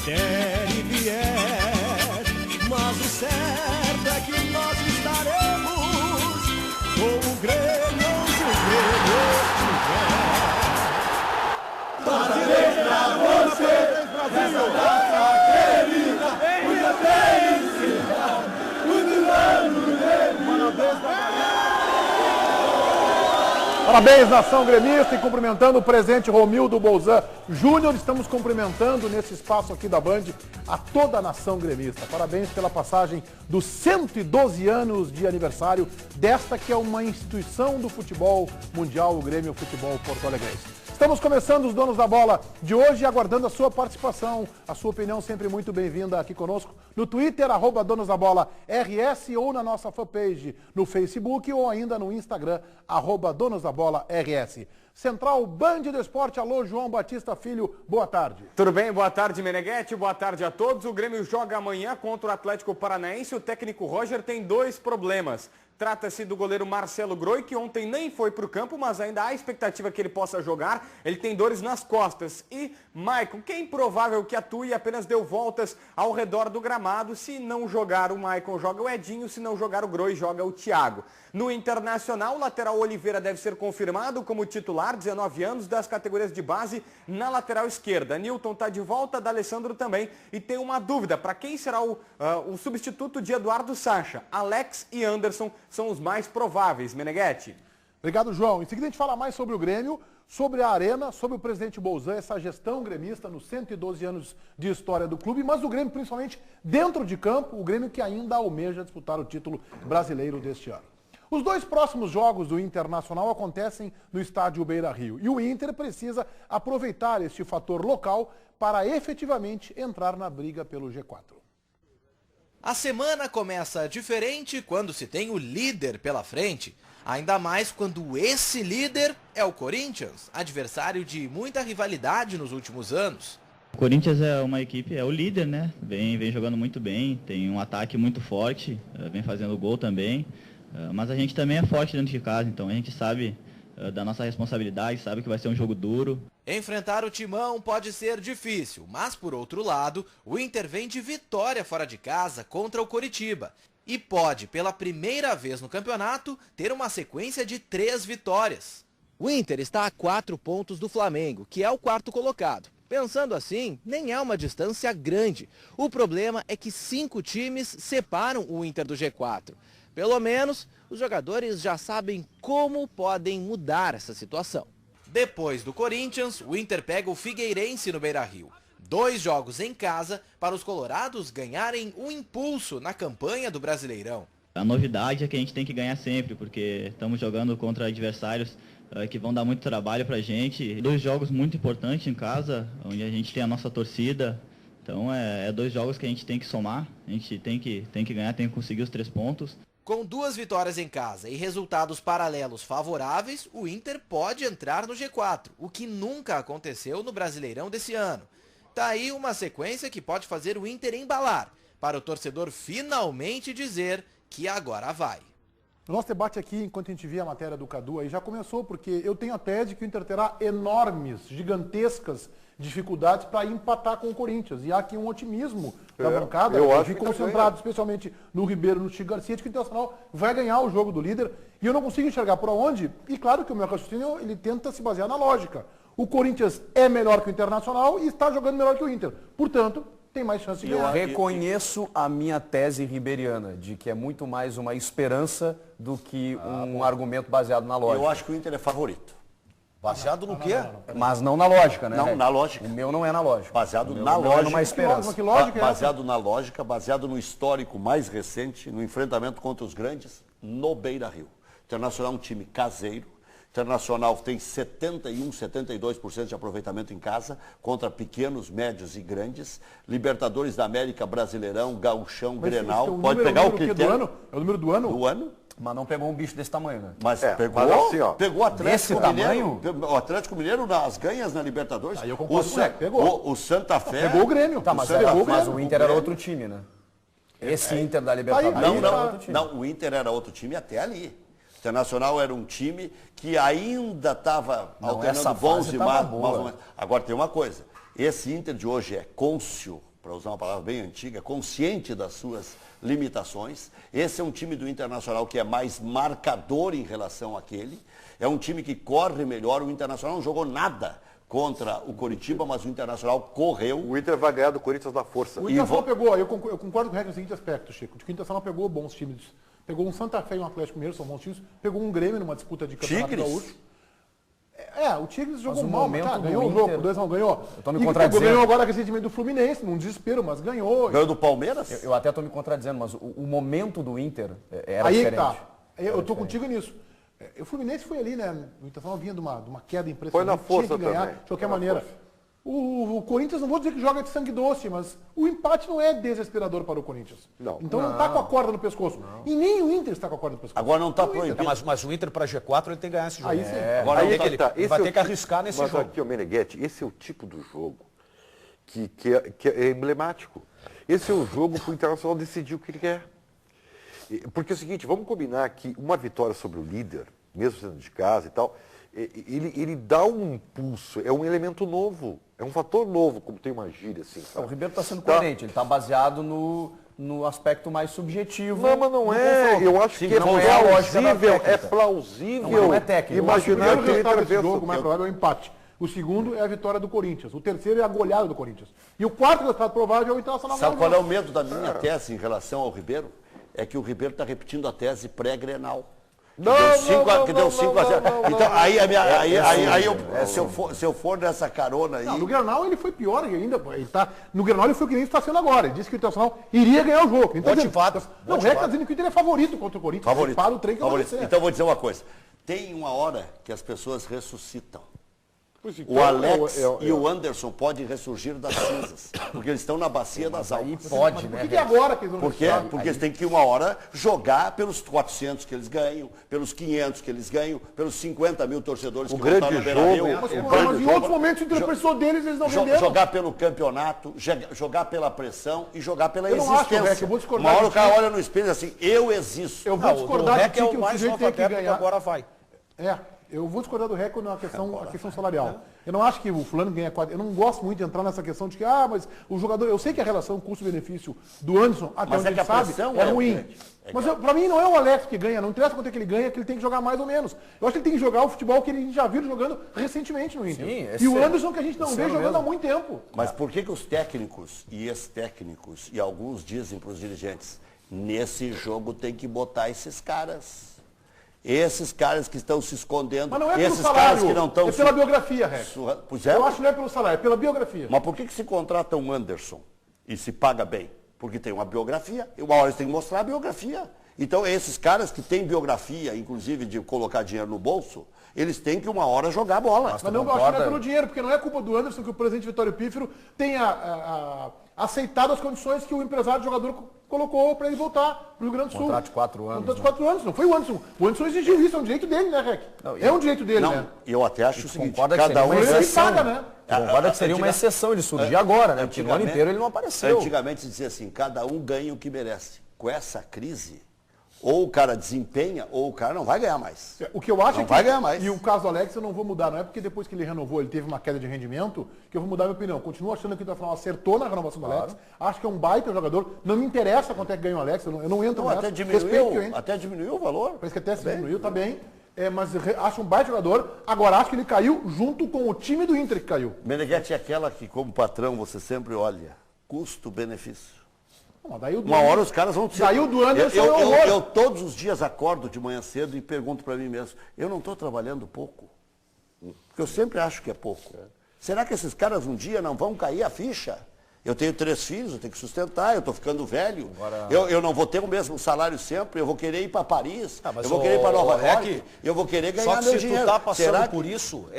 der e vier, mas o certo é que nós estaremos com o Grêmio onde o Grêmio estiver. Parabéns pra você, Brasil, nossa querida, muita felicidade, muito ano, Parabéns, nação gremista, e cumprimentando o presidente Romildo Bolzan Júnior. Estamos cumprimentando nesse espaço aqui da Band a toda a nação gremista. Parabéns pela passagem dos 112 anos de aniversário desta que é uma instituição do futebol mundial, o Grêmio Futebol Porto Alegrense. Estamos começando os Donos da Bola de hoje, aguardando a sua participação, a sua opinião sempre muito bem-vinda aqui conosco no Twitter, @DonosDaBolaRS, ou na nossa fanpage no Facebook, ou ainda no Instagram, @DonosDaBolaRS. Central Band do Esporte, alô João Batista Filho, boa tarde. Tudo bem? Boa tarde, Meneghetti, boa tarde a todos. O Grêmio joga amanhã contra o Atlético Paranaense. O técnico Roger tem dois problemas. Trata-se do goleiro Marcelo Groi, que ontem nem foi para o campo, mas ainda há expectativa que ele possa jogar. Ele tem dores nas costas. E Maicon, que é improvável que atue, apenas deu voltas ao redor do gramado. Se não jogar o Maicon, joga o Edinho. Se não jogar o Groi, joga o Thiago. No Internacional, o lateral Oliveira deve ser confirmado como titular, 19 anos, das categorias de base, na lateral esquerda. Nilton está de volta, D'Alessandro também. E tem uma dúvida, para quem será o substituto de Eduardo Sacha? Alex e Anderson são os mais prováveis. Meneghetti. Obrigado, João. Em seguida a gente fala mais sobre o Grêmio, sobre a Arena, sobre o presidente Bolzan, essa gestão gremista nos 112 anos de história do clube, mas o Grêmio principalmente dentro de campo, o Grêmio que ainda almeja disputar o título brasileiro deste ano. Os dois próximos jogos do Internacional acontecem no estádio Beira-Rio e o Inter precisa aproveitar este fator local para efetivamente entrar na briga pelo G4. A semana começa diferente quando se tem o líder pela frente, ainda mais quando esse líder é o Corinthians, adversário de muita rivalidade nos últimos anos. O Corinthians é uma equipe, é o líder, né? Vem jogando muito bem, tem um ataque muito forte, vem fazendo gol também, mas a gente também é forte dentro de casa, então a gente sabe da nossa responsabilidade, sabe que vai ser um jogo duro. Enfrentar o Timão pode ser difícil, mas por outro lado, o Inter vem de vitória fora de casa contra o Coritiba e pode, pela primeira vez no campeonato, ter uma sequência de 3 vitórias. O Inter está a 4 pontos do Flamengo, que é o quarto colocado. Pensando assim, nem é uma distância grande. O problema é que 5 times separam o Inter do G4. Pelo menos, os jogadores já sabem como podem mudar essa situação. Depois do Corinthians, o Inter pega o Figueirense no Beira-Rio. 2 jogos em casa para os colorados ganharem um impulso na campanha do Brasileirão. A novidade é que a gente tem que ganhar sempre, porque estamos jogando contra adversários que vão dar muito trabalho pra gente. 2 jogos muito importantes em casa, onde a gente tem a nossa torcida. Então é 2 jogos que a gente tem que somar, a gente tem que ganhar, tem que conseguir os 3 pontos. Com 2 vitórias em casa e resultados paralelos favoráveis, o Inter pode entrar no G4, o que nunca aconteceu no Brasileirão desse ano. Tá aí uma sequência que pode fazer o Inter embalar, para o torcedor finalmente dizer que agora vai. O nosso debate aqui, enquanto a gente via a matéria do Cadu, aí já começou, porque eu tenho a tese de que o Inter terá enormes, gigantescas dificuldades para empatar com o Corinthians. E há aqui um otimismo da bancada, eu vi concentrado especialmente no Ribeiro, no Chico Garcia, de que o Internacional vai ganhar o jogo do líder. E eu não consigo enxergar por onde. E claro que o meu raciocínio, ele tenta se basear na lógica. O Corinthians é melhor que o Internacional e está jogando melhor que o Inter. Portanto, tem mais chance de ganhar. Eu reconheço a minha tese ribeiriana, de que é muito mais uma esperança do que um argumento baseado na lógica. Eu acho que o Inter é favorito. Baseado no quê? Mas não na lógica, né? Não, na lógica. O meu não é na lógica. Baseado na lógica. É numa esperança. Que lógica é essa? Baseado na lógica, baseado no histórico mais recente, no enfrentamento contra os grandes, no Beira-Rio. Internacional é um time caseiro. Internacional tem 71, 72% de aproveitamento em casa, contra pequenos, médios e grandes. Libertadores da América, Brasileirão, Gauchão, Grenal. Pode pegar o critério. É o número do ano? Do ano. Mas não pegou um bicho desse tamanho, né? Mas pegou, mas assim, ó, pegou o Atlético desse Mineiro. tamanho? O Atlético Mineiro nas ganhas na Libertadores. Aí eu concordo com ele, pegou. O Santa Fé. Pegou o Grêmio. Tá, mas, o Inter era outro time, né? Esse Inter da Libertadores era outro time. Não, o Inter era outro time até ali. O Internacional era um time que ainda estava alternando bons e maus momentos. Agora tem uma coisa. Esse Inter de hoje é cônscio para usar uma palavra bem antiga, consciente das suas limitações. Esse é um time do Internacional que é mais marcador em relação àquele. É um time que corre melhor. O Internacional não jogou nada contra o Coritiba, mas o Internacional correu. O Inter vai ganhar do Corinthians na força. O Internacional pegou, eu concordo com o Reco no seguinte aspecto, Chico, de que o Internacional pegou bons times. Pegou um Santa Fé e um Atlético Mineiro, são bons times. Pegou um Grêmio numa disputa de campeonato gaúcho. O Tigres jogou mal, mas ganhou o jogo, 2-1 ganhou. Eu tô me contradizendo. Ganhou agora recentemente do Fluminense, num desespero, mas ganhou. Ganhou do Palmeiras? Eu até estou me contradizendo, mas o momento do Inter era Aí diferente. tá. Eu tô contigo nisso. O Fluminense foi ali, né? O Internacional vinha de uma queda impressionante. Foi na força tinha que ganhar, também. de qualquer maneira. O Corinthians, não vou dizer que joga de sangue doce, mas o empate não é desesperador para o Corinthians. Não. Então não está com a corda no pescoço. E nem o Inter está com a corda no pescoço. Agora não está proibido. Mas o Inter para G4 ele tem que ganhar esse jogo. Aí sim. Agora Aí não é que tá. Ele vai ter que arriscar nesse mas jogo. aqui, o Meneghetti, esse é o tipo do jogo que é emblemático. Esse é o jogo para o Internacional decidir o que ele quer. Porque é o seguinte, vamos combinar que uma vitória sobre o líder, mesmo sendo de casa e tal, ele dá um impulso, é um elemento novo, é um fator novo, como tem uma gíria assim. O Ribeiro está sendo coerente, ele está baseado no aspecto mais subjetivo. Não, mas não é. Eu acho que não é a lógica da técnica. é plausível Não é técnico. imaginar O que ele resultado desse intervença. jogo, o mais provável, é o empate. O segundo é a vitória do Corinthians. O terceiro é a goleada do Corinthians. E o quarto resultado provável é o Internacional. Sabe qual é o medo da minha tese em relação ao Ribeiro? É que o Ribeiro está repetindo a tese pré-Grenal. Que deu 5 a 0. Então, se eu for nessa carona aí. Não, no Grenal ele foi pior ainda. No Grenal ele foi o que nem está sendo agora. Ele disse que o Internacional iria ganhar o jogo. Então, Motivado. Não, o Reca está dizendo que o Inter é favorito contra o Corinthians. Favorito. Para o trem que Favorito. vai Então eu vou dizer uma coisa. Tem uma hora que as pessoas ressuscitam. Pois O então, Alex e o Anderson podem ressurgir das cinzas, porque eles estão na bacia das almas. Pode, Por que é agora que eles vão Por quê? ressuscitar? Porque eles têm que uma hora jogar pelos 400 que eles ganham, pelos 500 que eles ganham, pelos 50 mil torcedores que vão estar no Beira-Rio. Mas em outros momentos o Inter precisou deles, eles não venderam. Jogar pelo campeonato, jogar pela pressão e jogar pela Eu não acho, existência. Reca, eu vou discordar Uma hora de o cara ti. olha no espelho e diz assim, eu existo. Eu vou discordar o de REC ti é que o o mais sujeito tem que analfabeto que ganhar. agora vai. Eu vou discordar do Reco na questão salarial. Eu não acho que o fulano ganha 4. Eu não gosto muito de entrar nessa questão de que, mas o jogador. Eu sei que a relação custo-benefício do Anderson, até Mas onde é ele que a sabe, pressão é é ruim. grande. Mas pra mim não é o Alex que ganha, não interessa quanto é que ele ganha, que ele tem que jogar mais ou menos. Eu acho que ele tem que jogar o futebol que ele já viu jogando recentemente no Inter. Sim, e o Anderson que a gente não vê jogando há muito tempo. Mas por que os técnicos e ex-técnicos, e alguns dizem para os dirigentes, nesse jogo tem que botar esses caras? Esses caras que estão se escondendo, Mas não é pelo esses salário, caras que não estão... é pela biografia, Reco. Pois é. Eu acho que não é pelo salário, é pela biografia. Mas por que se contrata um Anderson e se paga bem? Porque tem uma biografia, e uma hora eles têm que mostrar a biografia. Então esses caras que têm biografia, inclusive de colocar dinheiro no bolso, eles têm que uma hora jogar bola. Mas não, acho que não é pelo dinheiro, porque não é culpa do Anderson que o presidente Vitório Pífero tenha aceitado as condições que o empresário do jogador colocou para ele voltar para o Rio Grande do Sul. Contrato de 4 anos. Contrato de 4 anos, não foi o Anderson. O Anderson exigiu isso, é um direito dele, né, Rec? É um direito dele, Não, né? eu até acho o seguinte, concorda que cada seria um... uma Ele que exceção. paga, né? Concorda que seria uma exceção ele surgir agora, né? Porque no ano inteiro ele não apareceu. Antigamente se dizia assim, cada um ganha o que merece. Com essa crise, ou o cara desempenha, ou o cara não vai ganhar mais. O que eu acho Não é que, vai ganhar mais. e o caso do Alex eu não vou mudar, não é porque depois que ele renovou ele teve uma queda de rendimento, que eu vou mudar a minha opinião. Continuo achando que o Internacional acertou na renovação do Alex, acho que é um baita jogador, não me interessa quanto é que ganha o Alex, eu não entro Não, nessa. até Respeito que eu diminuiu, entro. até diminuiu o valor. Parece que até se diminuiu, tá bem. Mas acho um baita jogador. Agora acho que ele caiu junto com o time do Inter que caiu. Meneghetti é aquela que, como patrão, você sempre olha. Custo-benefício. Mas daí o Uma hora os caras vão... Daí o do Anderson é horror. eu todos os dias acordo de manhã cedo e pergunto para mim mesmo, eu não estou trabalhando pouco? Porque eu sempre acho que é pouco. Será que esses caras um dia não vão cair a ficha? Eu tenho 3 filhos, eu tenho que sustentar, eu estou ficando velho. Eu não vou ter o mesmo salário sempre, eu vou querer ir para Paris, eu vou querer ir para Nova York, eu vou querer ganhar Só que meu se dinheiro. tu tá passando Será por isso,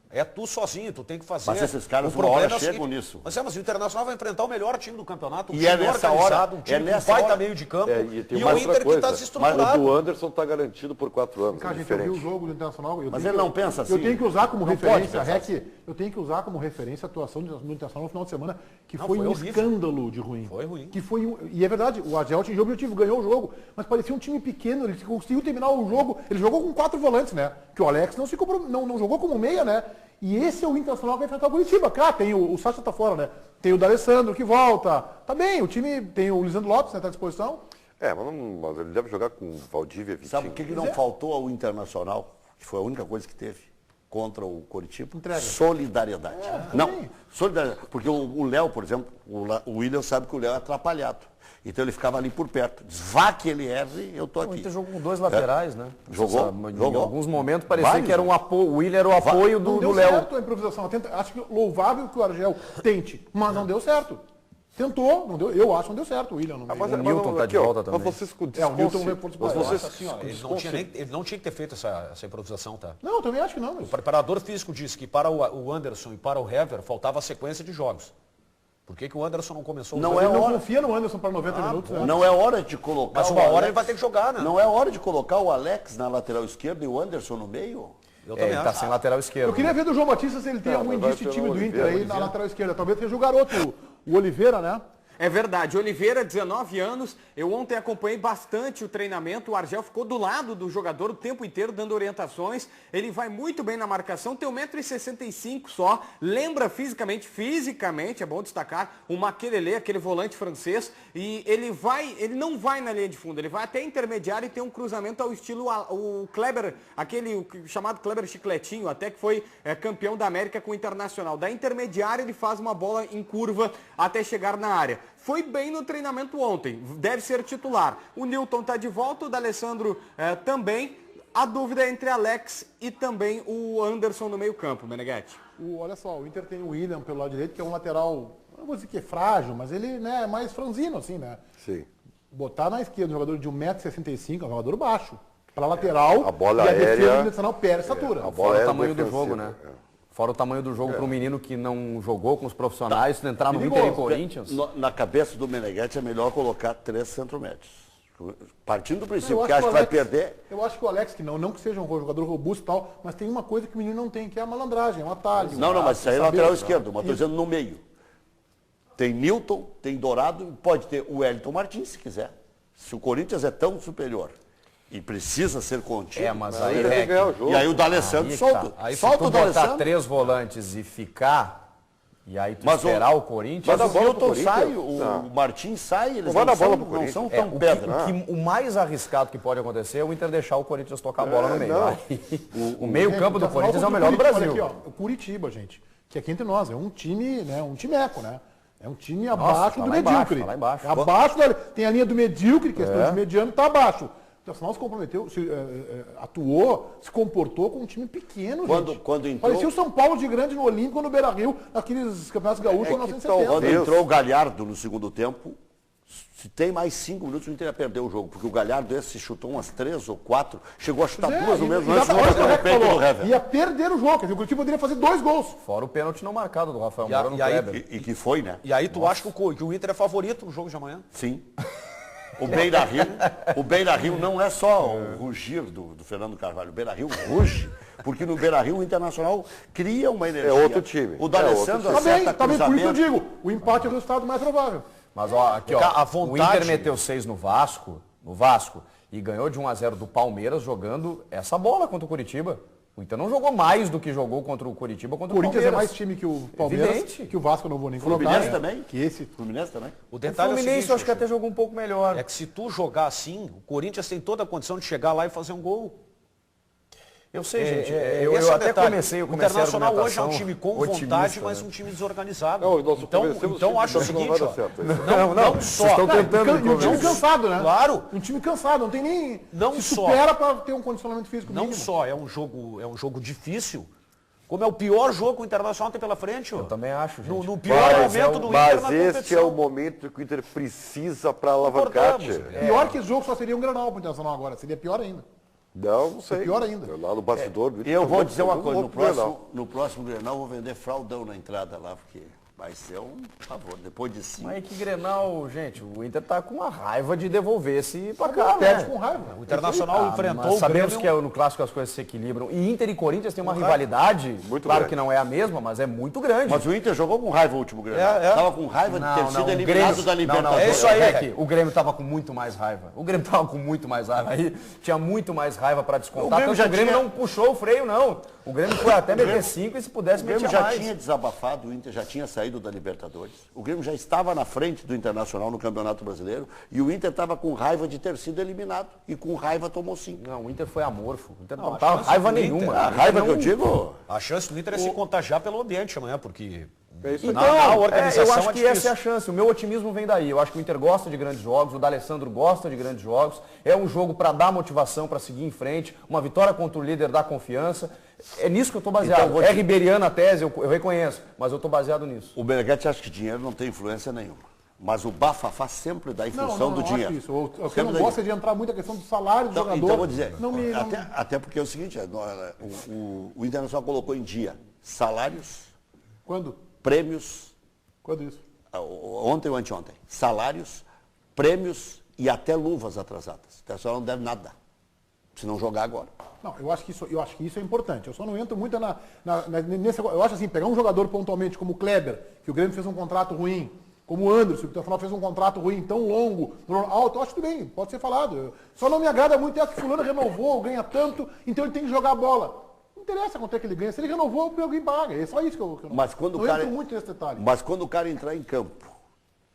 é tu sozinho, tu tem que fazer. Mas esses caras O uma hora problema é o chegam seguinte, nisso. Mas o Internacional vai enfrentar o melhor time do campeonato, um E time é nessa organizado, hora- um time é com nessa baita hora- meio de campo, E tem e mais o outra Inter que coisa. está Mas desestruturado. o do Anderson está garantido por 4 anos. Cara, é gente, eu vi o diferente. jogo do Internacional. Mas ele não pensa assim. Eu tenho que usar como Não referência, pode pensar Rec, eu tenho que usar como referência a atuação do Internacional no final de semana, que Não, foi foi um horrível. escândalo de ruim. Foi ruim. Que foi e é verdade, o Agel atingiu o objetivo, ganhou o jogo, mas parecia um time pequeno, ele conseguiu terminar o jogo, ele jogou com 4 volantes, né? Que o Alex não jogou como meia, né? E esse é o Internacional que vai enfrentar o Curitiba. Claro, o Sacha tá fora, né? Tem o D'Alessandro que volta. Tá bem, o time tem o Lisandro Lopes, né, tá à disposição. Mas ele deve jogar com Valdívia, Vitinho. Sabe o que não faltou ao Internacional? Que foi a única coisa que teve contra o Coritiba? Entrega. Solidariedade. Solidariedade. Porque o Léo, por exemplo, o William sabe que o Léo é atrapalhado. Então ele ficava ali por perto. Diz, vá que ele erre, eu tô aqui. O Inter jogou com 2 laterais, né? Jogou. Em alguns momentos parecia que era um apoio. O William era o apoio do deu Léo. certo a improvisação. Acho que louvável que o Argel tente, mas não deu certo. Tentou, não deu, eu acho que não deu certo o William. O Newton tá de volta também. Mas vocês o Newton reforço para Ele não tinha que ter feito essa improvisação, tá? Não, eu também acho que não. O preparador físico disse que para o Anderson e para o Hever faltava a sequência de jogos. Por que o Anderson não começou? Não Ele não confia no Anderson para 90 minutos. Né? Não é hora de colocar Mas uma hora ele vai ter que jogar, né? Não é hora de colocar o Alex na lateral esquerda e o Anderson no meio? Ele tá sem lateral esquerdo. Eu queria ver do João Batista se ele tem algum indício de time do Inter aí na lateral esquerda. Talvez seja o garoto, o Oliveira, né? É verdade, Oliveira, 19 anos, eu ontem acompanhei bastante o treinamento, o Argel ficou do lado do jogador o tempo inteiro dando orientações, ele vai muito bem na marcação, tem 1,65 m só, lembra fisicamente, é bom destacar, o Makelele, aquele volante francês, e ele não vai na linha de fundo, ele vai até intermediário e tem um cruzamento ao estilo o Kleber, aquele chamado Kleber Chicletinho, até que foi campeão da América com o Internacional. Da intermediária ele faz uma bola em curva até chegar na área. Foi bem no treinamento ontem, deve ser titular. O Newton está de volta, o D'Alessandro também. A dúvida é entre Alex e também o Anderson no meio campo, Meneghetti. Olha só, o Inter tem o William pelo lado direito, que é um lateral, não vou dizer que é frágil, mas ele é mais franzino, assim, né? Sim. Botar na esquerda um jogador de 1,65 m, é um jogador baixo. Para lateral, a bola e a aérea, defesa do Nacional perde estatura. Fora o tamanho do jogo, né? Fora o tamanho do jogo para um menino que não jogou com os profissionais, entrar no Inter e Corinthians. Na cabeça do Meneghetti é melhor colocar 3 centromédios. Partindo do princípio Eu que acha que vai Alex, perder. Eu acho que o Alex, que não que seja um jogador robusto e tal, mas tem uma coisa que o menino não tem, que é a malandragem, é um atalho. Não, mas isso aí é lateral esquerdo, mas estou dizendo no meio. Tem Newton, tem Dourado, pode ter o Wellington Martins, se quiser. Se o Corinthians é tão superior e precisa ser contido. Mas aí e aí o D'Alessandro solta. Aí solta se o tu botar D'Alessandro. 3 volantes e ficar, e aí tu esperar o Corinthians... Mas o Newton sai, o Martins sai, eles não são tão pedra. O mais arriscado que pode acontecer é o Inter deixar o Corinthians tocar a bola no meio. O meio-campo do Corinthians é o melhor do Brasil. Aqui, ó, o Curitiba, gente, que aqui entre nós, é um time, né, um timeco, né? É um time abaixo do medíocre. Lá embaixo. Abaixo tem a linha do medíocre, questão de mediano, está abaixo. O Nacional se comprometeu, atuou, se comportou com um time pequeno, gente. Quando entrou... Parecia o São Paulo de grande no Olímpico, no Beira-Rio, naqueles campeonatos gaúchos, em 1970. Quando entrou o Galhardo no segundo tempo, se tem mais 5 minutos, o Inter ia perder o jogo, porque o Galhardo esse chutou umas 3 ou 4, chegou a chutar 2 no mesmo lance, no peito do Hever. Ia perder o jogo, quer dizer, o Curitiba poderia fazer 2 gols. Fora o pênalti não marcado do Rafael Moura no Kleber. E que foi, né? E aí tu acha que o Inter é favorito no jogo de amanhã? Sim. O Beira-Rio não é só o rugir do Fernando Carvalho. O Beira-Rio ruge, porque no Beira-Rio o Internacional cria uma energia. É outro time. O D'Alessandro acerta Tá bem, por isso eu cruzamento. digo, o empate é o resultado mais provável. Mas aqui, o Inter meteu 6 no Vasco, e ganhou de 1-0 do Palmeiras jogando essa bola contra o Curitiba. O Inter não jogou mais do que jogou contra o Curitiba, contra o Corinthians Palmeiras. é mais time que o Palmeiras, Evidente. que o Vasco, eu não vou nem colocar. Fluminense também? Que esse. Fluminense também. O detalhe O Fluminense eu acho que até jogou um pouco melhor. é que se tu jogar assim, o Corinthians tem toda a condição de chegar lá e fazer um gol. Eu sei, gente. Esse Eu é o até detalhe. comecei O Internacional a hoje é um time com vontade, mas um time desorganizado. Não, nós Então acho o que não seguinte, vai dar ó, certo. não só... Vocês estão tentando E um time cansado, né? Claro. Um time cansado, não tem nem... Não se só. supera para ter um condicionamento físico Não mínimo. só é um jogo difícil, como é o pior jogo que o Internacional tem pela frente. Ó. Eu também acho, gente. No pior momento do Inter na Mas competição. este é o momento que o Inter precisa para alavancar. Concordamos. Pior que esse jogo só seria um Grenal pro Internacional agora, seria pior ainda. Não sei. pior ainda. Lá no bastidor do Inter. Eu vou dizer uma não coisa, vou pro Grenal. no próximo Grenal eu vou vender fraldão na entrada lá, porque vai ser um favor, depois de 5. Mas que Grenal, gente, o Inter tá com a raiva de devolver esse pra cá, Perde né? com raiva. O Internacional enfrentou o Sabemos Grêmio. que no Clássico as coisas se equilibram. E Inter e Corinthians têm uma rivalidade, Muito claro grande. que não é a mesma, mas é muito grande. Mas o Inter jogou com raiva o último Grenal. Tava com raiva de ter sido o eliminado Grêmio- da Libertadores. É isso aí, Rec. O Grêmio tava com muito mais raiva. O Grêmio tava com muito mais raiva. Aí tinha muito mais raiva para descontar. Grêmio Tanto que o Grêmio tinha- não puxou o freio, não. O Grêmio foi até meter 5 e se pudesse O Grêmio meter já mais. tinha desabafado, o Inter já tinha saído caído da Libertadores. O Grêmio já estava na frente do Internacional no Campeonato Brasileiro e o Inter estava com raiva de ter sido eliminado. E com raiva tomou 5. Não, o Inter foi amorfo. O Inter não estava raiva nenhuma. A raiva que eu digo... A chance do Inter é se contagiar pelo ambiente amanhã, porque... Então, eu acho que essa é a chance. O meu otimismo vem daí. Eu acho que o Inter gosta de grandes jogos, o D'Alessandro gosta de grandes jogos. É um jogo para dar motivação, para seguir em frente. Uma vitória contra o líder dá confiança. É nisso que eu estou baseado. Então, é riberiana a tese, eu reconheço, mas eu estou baseado nisso. O Meneghetti acha que dinheiro não tem influência nenhuma. Mas o bafafá sempre dá em função do dinheiro. Acho isso. Eu não gosto de entrar muito na questão do salário do jogador. Então, vou dizer, até porque é o seguinte, o Internacional colocou em dia salários... Quando? Prêmios... Quando isso? Ontem ou anteontem. Salários, prêmios e até luvas atrasadas. O Internacional não deve nada, se não jogar agora. Não, eu acho que isso é importante. Eu só não entro muito nesse... Eu acho assim, pegar um jogador pontualmente como o Kleber, que o Grêmio fez um contrato ruim, como o Anderson, que o Internacional fez um contrato ruim tão longo, alto, eu acho tudo bem, pode ser falado. Só não me agrada muito que fulano renovou, ganha tanto, então ele tem que jogar a bola. Não interessa quanto é que ele ganha. Se ele renovou, alguém paga. É só isso que eu não, mas quando não entro muito nesse detalhe. Mas quando o cara entrar em campo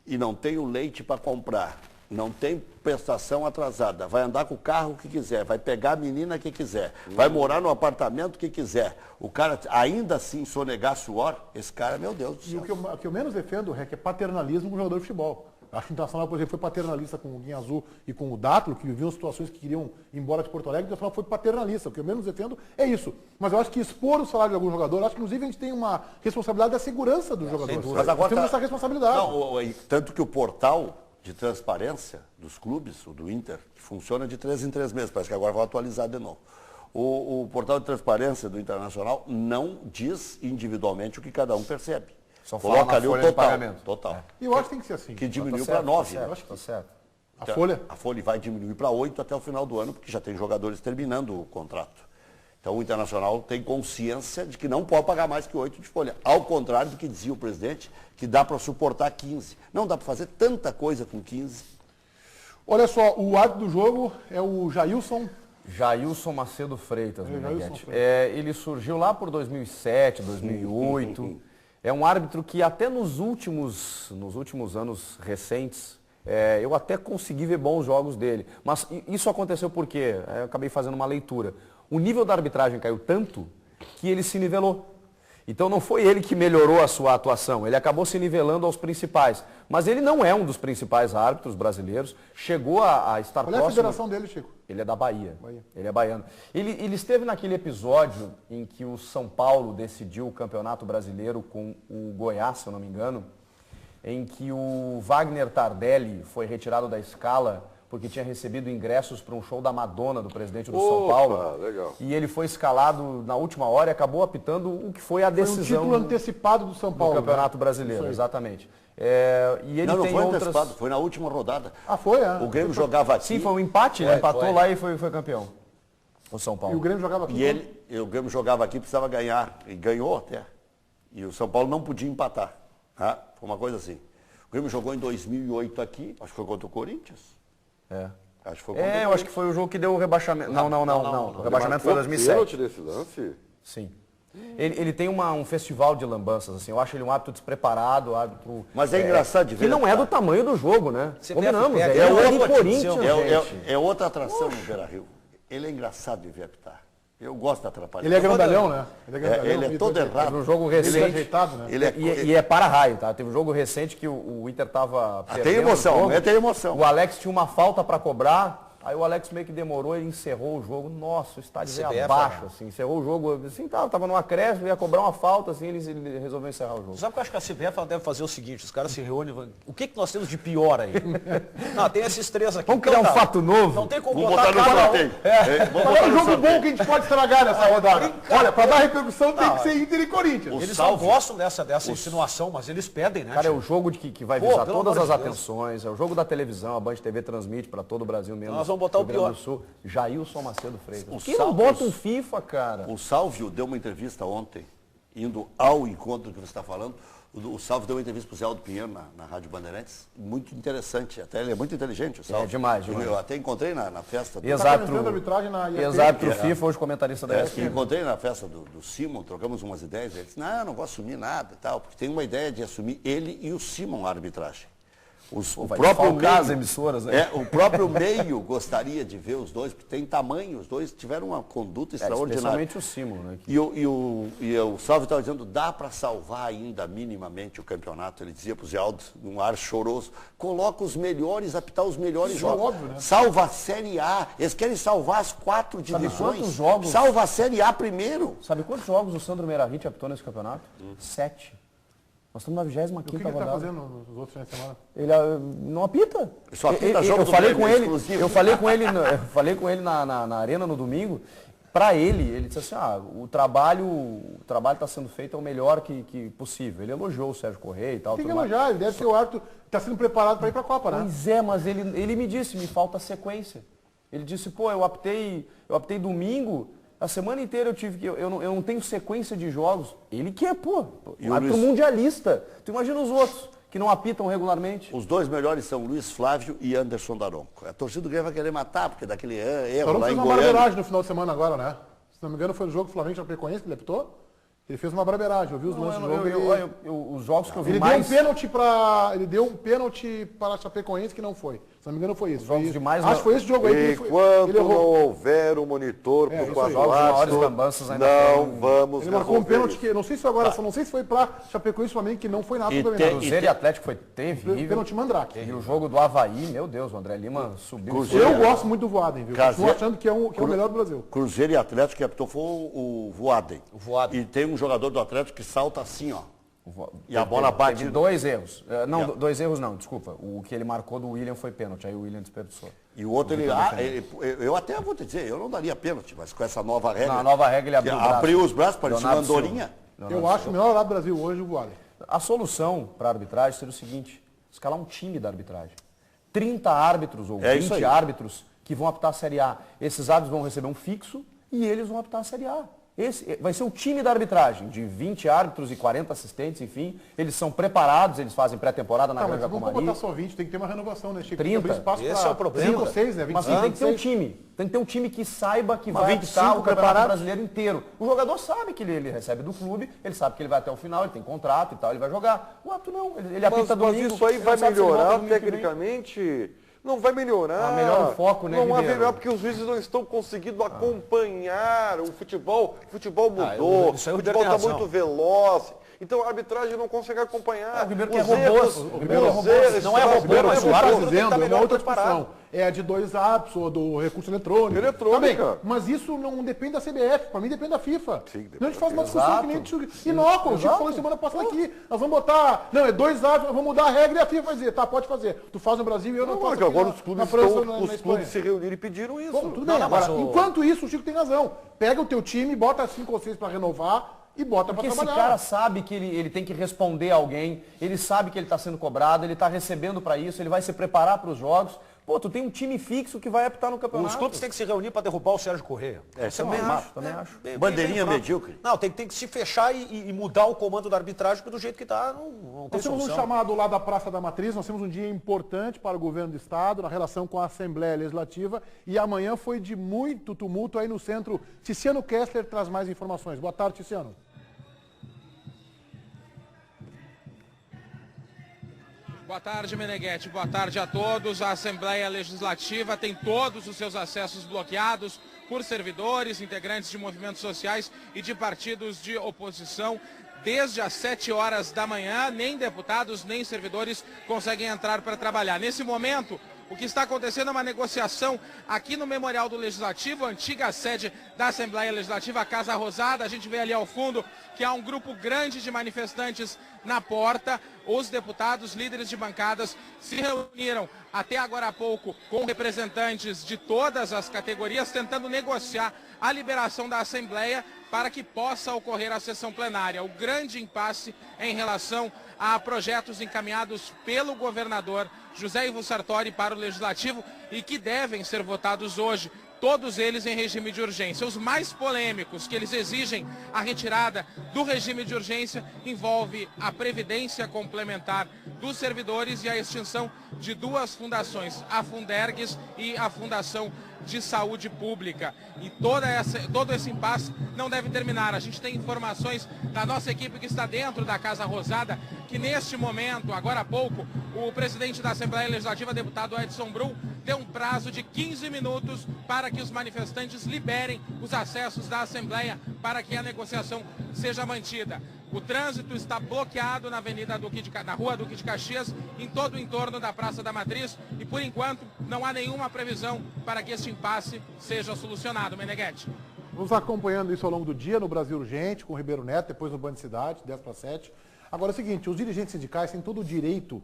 e não tem o leite para comprar, não tem prestação atrasada, vai andar com o carro que quiser, vai pegar a menina que quiser, vai morar no apartamento que quiser, o cara ainda assim sonegar suor, esse cara, meu Deus do céu. E o que eu menos defendo, é jogador com jogador de futebol. Acho que o Internacional, por exemplo, foi paternalista com o Guinha Azul e com o Dátilo, que viviam situações que queriam ir embora de Porto Alegre. O Internacional foi paternalista. O que eu menos defendo é isso. Mas eu acho que expor o salário de algum jogador, acho que inclusive a gente tem uma responsabilidade da segurança do jogador. Mas agora temos essa responsabilidade. Não, tanto que o portal de transparência dos clubes, o do Inter, que funciona de 3 em 3 meses, parece que agora vai atualizar de novo. O portal de transparência do Internacional não diz individualmente o que cada um percebe. Só coloca ali o total. Total. E eu acho que tem que ser assim. Que diminuiu para 9. Eu acho que tá certo. A folha vai diminuir para 8 até o final do ano, porque já tem jogadores terminando o contrato. Então o Internacional tem consciência de que não pode pagar mais que 8 de folha. Ao contrário do que dizia o presidente, que dá para suportar 15. Não dá para fazer tanta coisa com 15. Olha só, o árbitro do jogo é o Jailson Macedo Freitas, ele surgiu lá por 2007, 2008. É um árbitro que até nos últimos anos recentes, eu até consegui ver bons jogos dele. Mas isso aconteceu por quê? Eu acabei fazendo uma leitura. O nível da arbitragem caiu tanto que ele se nivelou. Então não foi ele que melhorou a sua atuação, ele acabou se nivelando aos principais. Mas ele não é um dos principais árbitros brasileiros, chegou a estar próximo... Qual é a federação dele, Chico? Ele é da Bahia. Ele é baiano. Ele esteve naquele episódio em que o São Paulo decidiu o Campeonato Brasileiro com o Goiás, se eu não me engano, em que o Wagner Tardelli foi retirado da escala porque tinha recebido ingressos para um show da Madonna, do presidente do São Paulo. Legal. E ele foi escalado na última hora e acabou apitando o que foi a decisão... Foi um título antecipado do São Paulo. Do Campeonato Brasileiro, exatamente. E ele não tem foi outras... antecipado, foi na última rodada. Foi? O Grêmio jogava aqui. Sim, foi um empate, ele empatou lá e foi campeão. O São Paulo. E o Grêmio jogava aqui. O Grêmio jogava aqui, precisava ganhar. E ganhou até. E o São Paulo não podia empatar. Tá? Foi uma coisa assim. O Grêmio jogou em 2008 aqui, acho que foi contra o Corinthians. Acho que foi contra o Corinthians. Eu acho que foi o jogo que deu o rebaixamento. Não. O rebaixamento foi em 2007. Desse lance? Sim. Ele tem um festival de lambanças, assim. Eu acho ele um árbitro despreparado, árbitro... Mas é engraçado de ver. Que não é do tamanho do jogo, né? Combinamos. É outra atração no Beira-Rio. Ele é engraçado de ver apitar. Eu gosto de atrapalhar. Ele é grandalhão, né? Ele é todo errado. Teve um jogo recente. Ele é ajeitado, né? E é para-raio, tá? Teve um jogo recente que o Inter tava perdendo. Tem emoção, tem emoção. O Alex tinha uma falta para cobrar. Aí o Alex meio que demorou, ele encerrou o jogo. Nossa, o estádio veio abaixo, assim. Encerrou o jogo, assim, tava num acréscimo, ia cobrar uma falta, assim, ele resolveu encerrar o jogo. Sabe que eu acho que a CBF deve fazer o seguinte, os caras se reúnem, o que nós temos de pior aí? Não, tem esses 3 aqui. Vamos criar um fato novo? Não tem como botar no sorteio. Qual é o jogo bom que a gente pode estragar nessa rodada? Olha, para dar repercussão tem que ser Inter e Corinthians. Eles não gostam dessa insinuação, mas eles pedem, né? Cara, é o jogo que vai visar todas as atenções, é o jogo da televisão, a Band TV transmite para todo o Brasil mesmo. Nós vamos botar o pior. Jailson Macedo Freitas. Quem não bota um FIFA, cara? O Sálvio deu uma entrevista ontem, indo ao encontro que você está falando, O Salvo deu uma entrevista para o Zé Aldo Pinheiro na Rádio Bandeirantes, muito interessante, até ele é muito inteligente, o Salvo. É demais. Eu até encontrei na festa do... Exato, FIFA, hoje comentarista da ESPN. Encontrei na festa do Simon, trocamos umas ideias, ele disse, não vou assumir nada e tal, porque tem uma ideia de assumir ele e o Simon a arbitragem. O próprio meio, as emissoras, né? o próprio meio gostaria de ver os dois, porque tem tamanho, os dois tiveram uma conduta extraordinária. Especialmente o Simon, né? E o Salve estava dizendo, dá para salvar ainda minimamente o campeonato. Ele dizia para o Zé Aldo, num ar choroso, coloca os melhores, apitar os melhores jogos. Óbvio, né? Salva a Série A. Eles querem salvar as 4 divisões. Quantos jogos? Salva a Série A primeiro. Sabe quantos jogos o Sandro Meirahit apitou nesse campeonato? 7. Nós estamos na 25ª rodada. O que ele está fazendo nos outros finais de semana? Ele não apita. Só apita jogo eu falei com ele, exclusivo. eu falei com ele na arena no domingo. Para ele disse assim, o trabalho está sendo feito é o melhor que possível. Ele elogiou o Sérgio Correia e tal. Tem que elogiar, ele deve ser o árbitro que está sendo preparado para ir para a Copa, né? Pois é, mas ele me disse, me falta sequência. Ele disse, eu apitei domingo. A semana inteira eu não tenho sequência de jogos. Ele que é, árbitro mundialista. Tu imagina os outros que não apitam regularmente. Os dois melhores são Luiz Flávio e Anderson Daronco. A torcida do Grêmio vai querer matar, porque daquele erro Daronco lá fez em uma Goiânia. barbeiragem no final de semana agora, né? Se não me engano foi no jogo do Flamengo Chapecoense que ele apitou. Ele fez uma barbeiragem, eu vi os lances do jogo. Os jogos que eu vi Ele mais... deu um pênalti para a Chapecoense que não foi. Se não me engano foi isso. Jogos de mais... Acho que foi esse jogo aí que Enquanto não houver o monitor para o maiores lambanças ainda não vamos Ele marcou um pênalti que, não sei se agora, não sei se foi para Chapecoense e Flamengo, que não foi nada Cruzeiro e Atlético foi terrível. Pênalti Mandrake. E o jogo do Avaí, meu Deus, o André Lima subiu. Eu gosto muito do Voaden, viu? Estou achando que é o melhor do Brasil. Cruzeiro e Atlético que apitou foi o Voaden. E tem um jogador do Atlético que salta assim, ó. E a bola bate... Teve 2 erros. Não, 2 erros não, desculpa. O que ele marcou do William foi pênalti, aí o William desperdiçou. E o outro, eu até vou te dizer, eu não daria pênalti, mas com essa nova regra... Na nova regra ele abriu os braços, parecia uma andorinha. Eu acho o melhor lado do Brasil hoje o Voaden. A solução para a arbitragem seria o seguinte, escalar um time da arbitragem. 30 árbitros ou 20 árbitros que vão apitar a Série A. Esses árbitros vão receber um fixo e eles vão apitar a Série A. Esse vai ser o time da arbitragem, de 20 árbitros e 40 assistentes, enfim. Eles são preparados, eles fazem pré-temporada na Granja Comari. Não vamos botar só 20, tem que ter uma renovação, né, Chico? 30. Esse é o problema. 5 ou 6, né? 25, mas tem que ter um time. Tem que ter um time que saiba que vai apitar o Campeonato Brasileiro inteiro. O jogador sabe que ele recebe do clube, ele sabe que ele vai até o final, ele tem contrato e tal, ele vai jogar. O árbitro não, ele apita domingo. Mas isso aí vai melhorar tecnicamente... Não vai melhorar. Melhora o foco, né, não vai Ribeiro? melhorar porque os juízes não estão conseguindo acompanhar o futebol. O futebol mudou, o futebol está muito veloz. Então a arbitragem não consegue acompanhar. O Ribeiro que é robô. Não é robô, mas o árbitro dizendo é uma outra discussão. É a de 2 árbitros ou do recurso eletrônico. Eletrônica. Mas isso não depende da CBF, para mim depende da FIFA. Sim, Não, a gente faz uma discussão que nem inócua. O Chico falou semana passada aqui. Nós vamos botar. Não, é 2 árbitros, nós vamos mudar a regra e a FIFA vai dizer, tá, pode fazer. Tu faz no Brasil e eu não faço. Porque agora os clubes se reuniram e pediram isso. Bom, tudo bem. Agora, enquanto isso, o Chico tem razão. Pega o teu time, bota 5 ou 6 para renovar. E bota para trabalhar. Esse cara sabe que ele tem que responder a alguém, ele sabe que ele está sendo cobrado, ele está recebendo para isso, ele vai se preparar para os jogos. Pô, tu tem um time fixo que vai apitar no campeonato. Os clubes têm que se reunir para derrubar o Sérgio Correia. Também acho. Bandeirinha medíocre. Não, tem que se fechar e mudar o comando da arbitragem, porque do jeito que está, não tem Nós temos solução. um chamado lá da Praça da Matriz, nós temos um dia importante para o governo do Estado, na relação com a Assembleia Legislativa, e amanhã foi de muito tumulto aí no centro. Tiziano Kessler traz mais informações. Boa tarde, Tiziano. Boa tarde, Meneghetti. Boa tarde a todos. A Assembleia Legislativa tem todos os seus acessos bloqueados por servidores, integrantes de movimentos sociais e de partidos de oposição. Desde as 7 horas da manhã, nem deputados, nem servidores conseguem entrar para trabalhar. Nesse momento, o que está acontecendo é uma negociação aqui no Memorial do Legislativo, a antiga sede da Assembleia Legislativa, a Casa Rosada. A gente vê ali ao fundo que há um grupo grande de manifestantes na porta. Os deputados, líderes de bancadas, se reuniram até agora há pouco com representantes de todas as categorias, tentando negociar a liberação da Assembleia para que possa ocorrer a sessão plenária. O grande impasse é em relação a projetos encaminhados pelo governador José Ivo Sartori para o Legislativo e que devem ser votados hoje. todos eles em regime de urgência. Os mais polêmicos, que eles exigem a retirada do regime de urgência, envolve a previdência complementar dos servidores e a extinção de duas fundações, a Fundergues e a Fundação de Saúde Pública. E todo esse impasse não deve terminar. A gente tem informações da nossa equipe que está dentro da Casa Rosada, que neste momento, agora há pouco, o presidente da Assembleia Legislativa, deputado Edson Brum, deu um prazo de 15 minutos para que os manifestantes liberem os acessos da Assembleia para que a negociação seja mantida. O trânsito está bloqueado na na Rua Duque de Caxias, em todo o entorno da Praça da Matriz, e por enquanto não há nenhuma previsão para que este impasse seja solucionado. Meneghetti. Vamos acompanhando isso ao longo do dia no Brasil Urgente, com o Ribeiro Neto, depois no Band Cidade, 10 para 7. Agora é o seguinte, os dirigentes sindicais têm todo o direito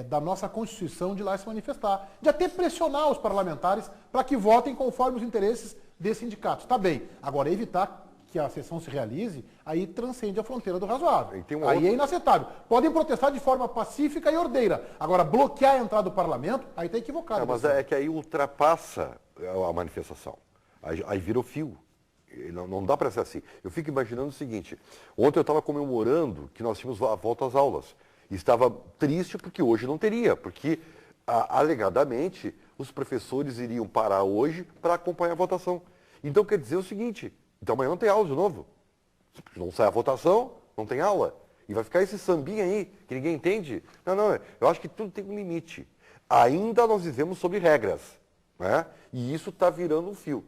da nossa Constituição de ir lá se manifestar, de até pressionar os parlamentares para que votem conforme os interesses desses sindicatos. Tá bem, agora evitar que a sessão se realize, aí transcende a fronteira do razoável. Aí é inaceitável. Podem protestar de forma pacífica e ordeira. Agora, bloquear a entrada do parlamento, aí está equivocado. Mas é que aí ultrapassa a manifestação. Aí vira o fio. Não dá para ser assim. Eu fico imaginando o seguinte, ontem eu estava comemorando que nós tínhamos a volta às aulas. E estava triste porque hoje não teria, porque alegadamente os professores iriam parar hoje para acompanhar a votação. Então quer dizer o seguinte, então amanhã não tem aula de novo. Não sai a votação, não tem aula. E vai ficar esse sambinha aí, que ninguém entende. Não, eu acho que tudo tem um limite. Ainda nós vivemos sob regras. Né? E isso está virando um fio,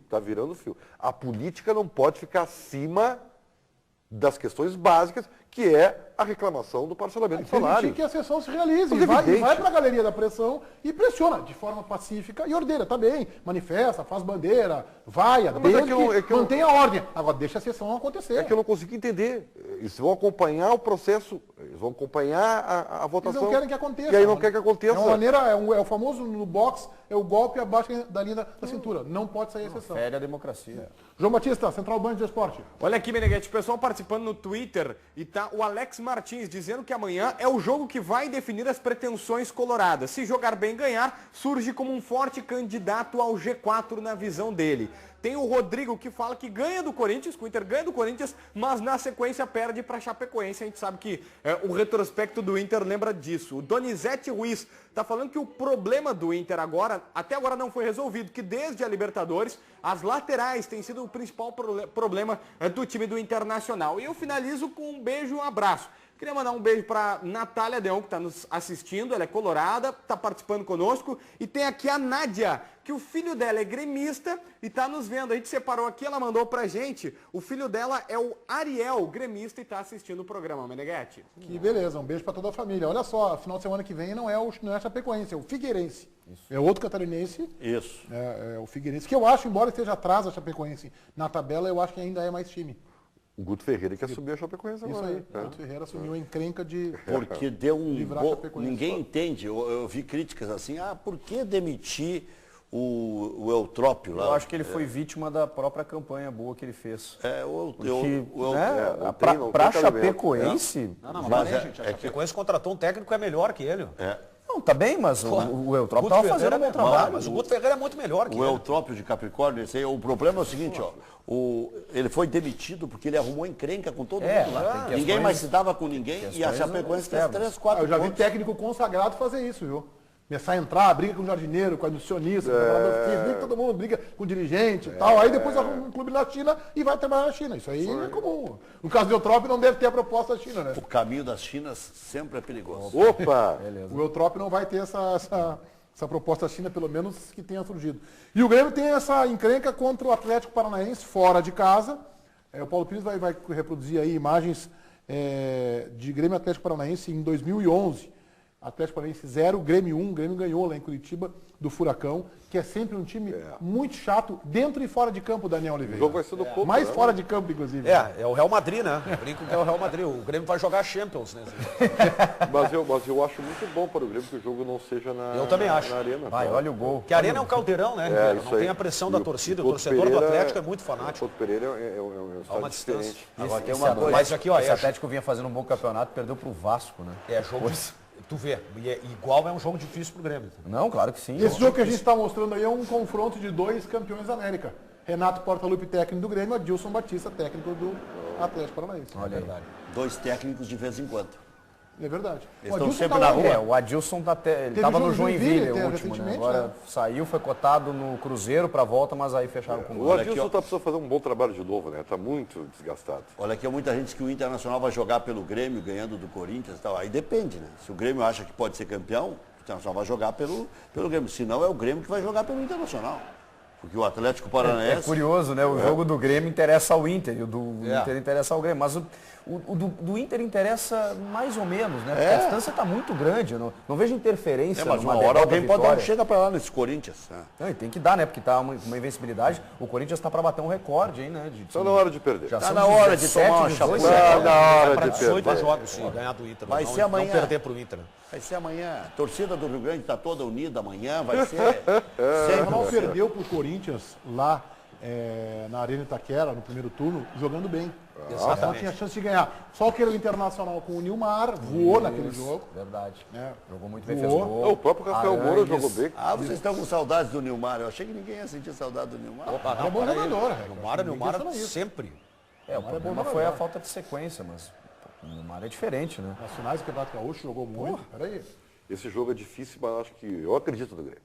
A política não pode ficar acima das questões básicas, que é a reclamação do parcelamento do salário. Que a sessão se realize, vai para a galeria da pressão e pressiona de forma pacífica e ordeira, tá bem, manifesta, faz bandeira, vaia, mantém a ordem. Agora deixa a sessão acontecer. É que eu não consigo entender. Eles vão acompanhar o processo, eles vão acompanhar a votação. Eles não querem que aconteça. E aí não quer que aconteça. É uma maneira, é o famoso no boxe, é o golpe abaixo da linha da cintura. Não pode sair a sessão. Fere a democracia. João Batista, Central Band de Esporte. Olha aqui, Meneghetti, o pessoal participando no Twitter e tá o Alex Martins dizendo que amanhã é o jogo que vai definir as pretensões coloradas. Se jogar bem e ganhar, surge como um forte candidato ao G4 na visão dele. Tem o Rodrigo que fala que ganha do Corinthians, que o Inter ganha do Corinthians, mas na sequência perde para a Chapecoense. A gente sabe que o retrospecto do Inter lembra disso. O Donizete Ruiz está falando que o problema do Inter até agora não foi resolvido, que desde a Libertadores, as laterais têm sido o principal problema do time do Internacional. E eu finalizo com um beijo e um abraço. Queria mandar um beijo para Natália Deon, que está nos assistindo, ela é colorada, está participando conosco. E tem aqui a Nádia, que o filho dela é gremista e está nos vendo. A gente separou aqui, ela mandou pra gente. O filho dela é o Ariel, gremista, e está assistindo o programa, Meneghetti. Que beleza, um beijo para toda a família. Olha só, final de semana que vem não é a Chapecoense, é o Figueirense. Isso. É outro catarinense. Isso. É o Figueirense, que eu acho, embora esteja atrás da Chapecoense na tabela, eu acho que ainda é mais time. O Guto Ferreira que assumiu a Chapecoense agora. Isso aí, o Guto Ferreira assumiu a encrenca de... Porque deu ninguém entende, eu vi críticas assim, por que demitir o Eutrópio lá? Eu acho que ele foi vítima da própria campanha boa que ele fez. Para Chapecoense... Gente, a Chapecoense contratou um técnico que é melhor que ele. Não, tá bem, mas o Eutrópio estava fazendo um bom trabalho. Mas o Guto Ferreira é muito melhor que ele. O Eutrópio de Capricórnio, o problema é o seguinte, ele foi demitido porque ele arrumou encrenca com todo mundo lá. Ninguém mais se dava com ninguém e a Chapecoense fez 3, 4 Eu já vi técnico consagrado fazer isso, viu? Começar a entrar, briga com o jardineiro, com a nutricionista, com o preparador físico, todo mundo briga com o dirigente e tal. Aí depois arruma um clube na China e vai trabalhar na China. Isso aí é comum. No caso do Eutrópio não deve ter a proposta da China, né? O caminho das Chinas sempre é perigoso. Opa! O Eutrópio não vai ter essa proposta da China, pelo menos que tenha surgido. E o Grêmio tem essa encrenca contra o Atlético Paranaense, fora de casa. O Paulo Pires vai reproduzir aí imagens de Grêmio Atlético Paranaense em 2011. Atlético Paranaense 0, Grêmio 1, Grêmio ganhou lá em Curitiba do Furacão, que é sempre um time muito chato, dentro e fora de campo, Daniel Oliveira. O jogo vai ser do pouco, mais fora de campo, inclusive. É o Real Madrid, né? Brinco que é o Real Madrid. O Grêmio vai jogar Champions, né? Mas eu acho muito bom para o Grêmio que o jogo não seja na Eu também acho. Na arena. Olha o gol. Que a arena é um caldeirão, né? Não tem a pressão da torcida. O torcedor do Atlético é muito fanático. O Couto Pereira é um estado diferente. Agora tem uma coisa. Mas aqui, esse Atlético vinha fazendo um bom campeonato, perdeu para o Vasco, né? Jogo Tu vê, igual é um jogo difícil pro Grêmio. Não, claro que sim. Esse jogo que a gente está mostrando aí é um confronto de 2 campeões da América. Renato Portaluppi, técnico do Grêmio, Adilson Batista, técnico do Atlético Paranaense. Olha aí. 2 técnicos de vez em quando. É verdade. Eles estão sempre na rua. O Adilson ele estava no Joinville, o último, né? recentemente, Agora saiu, foi cotado no Cruzeiro para volta, mas aí fecharam com o O Adilson está precisando fazer um bom trabalho de novo, né? Está muito desgastado. Olha aqui, muita gente diz que o Internacional vai jogar pelo Grêmio, ganhando do Corinthians e tal. Aí depende, né? Se o Grêmio acha que pode ser campeão, o Internacional vai jogar pelo Grêmio. Se não, é o Grêmio que vai jogar pelo Internacional. Porque o Atlético Paranaense... É curioso, né? O jogo do Grêmio interessa ao Inter e o do Inter interessa ao Grêmio. Mas o do Inter interessa mais ou menos, né? Porque a distância está muito grande. Eu não vejo interferência. Mas uma hora alguém pode dar um chega para lá nesse Corinthians. Não, e tem que dar, né? Porque tá uma invencibilidade. O Corinthians está para bater um recorde, hein, né? Está na hora de perder. Está na hora de tomar uma chapada. Está na hora Para de 18 perder. jogos, sim, ganhar do Inter. Vai ser amanhã. Não perder pro Inter. Vai ser amanhã. A torcida do Rio Grande está toda unida amanhã. Vai ser... O Internacional sempre. perdeu para o Corinthians lá na Arena Itaquera, no primeiro turno, jogando bem. Não tinha chance de ganhar. Só que o Internacional com o Nilmar voou naquele jogo. Verdade. É. Jogou muito bem, fez gol. O próprio Rafael Moura jogou bem. Ah, vocês estão com saudades do Nilmar. Eu achei que ninguém ia sentir saudade do Nilmar. Opa, É bom jogador, Nilmar sempre. O problema foi a falta de sequência, mas o Nilmar é diferente, né? Nas finais do Campeonato Gaúcho jogou muito. Peraí. Esse jogo é difícil, mas eu acredito no Grêmio.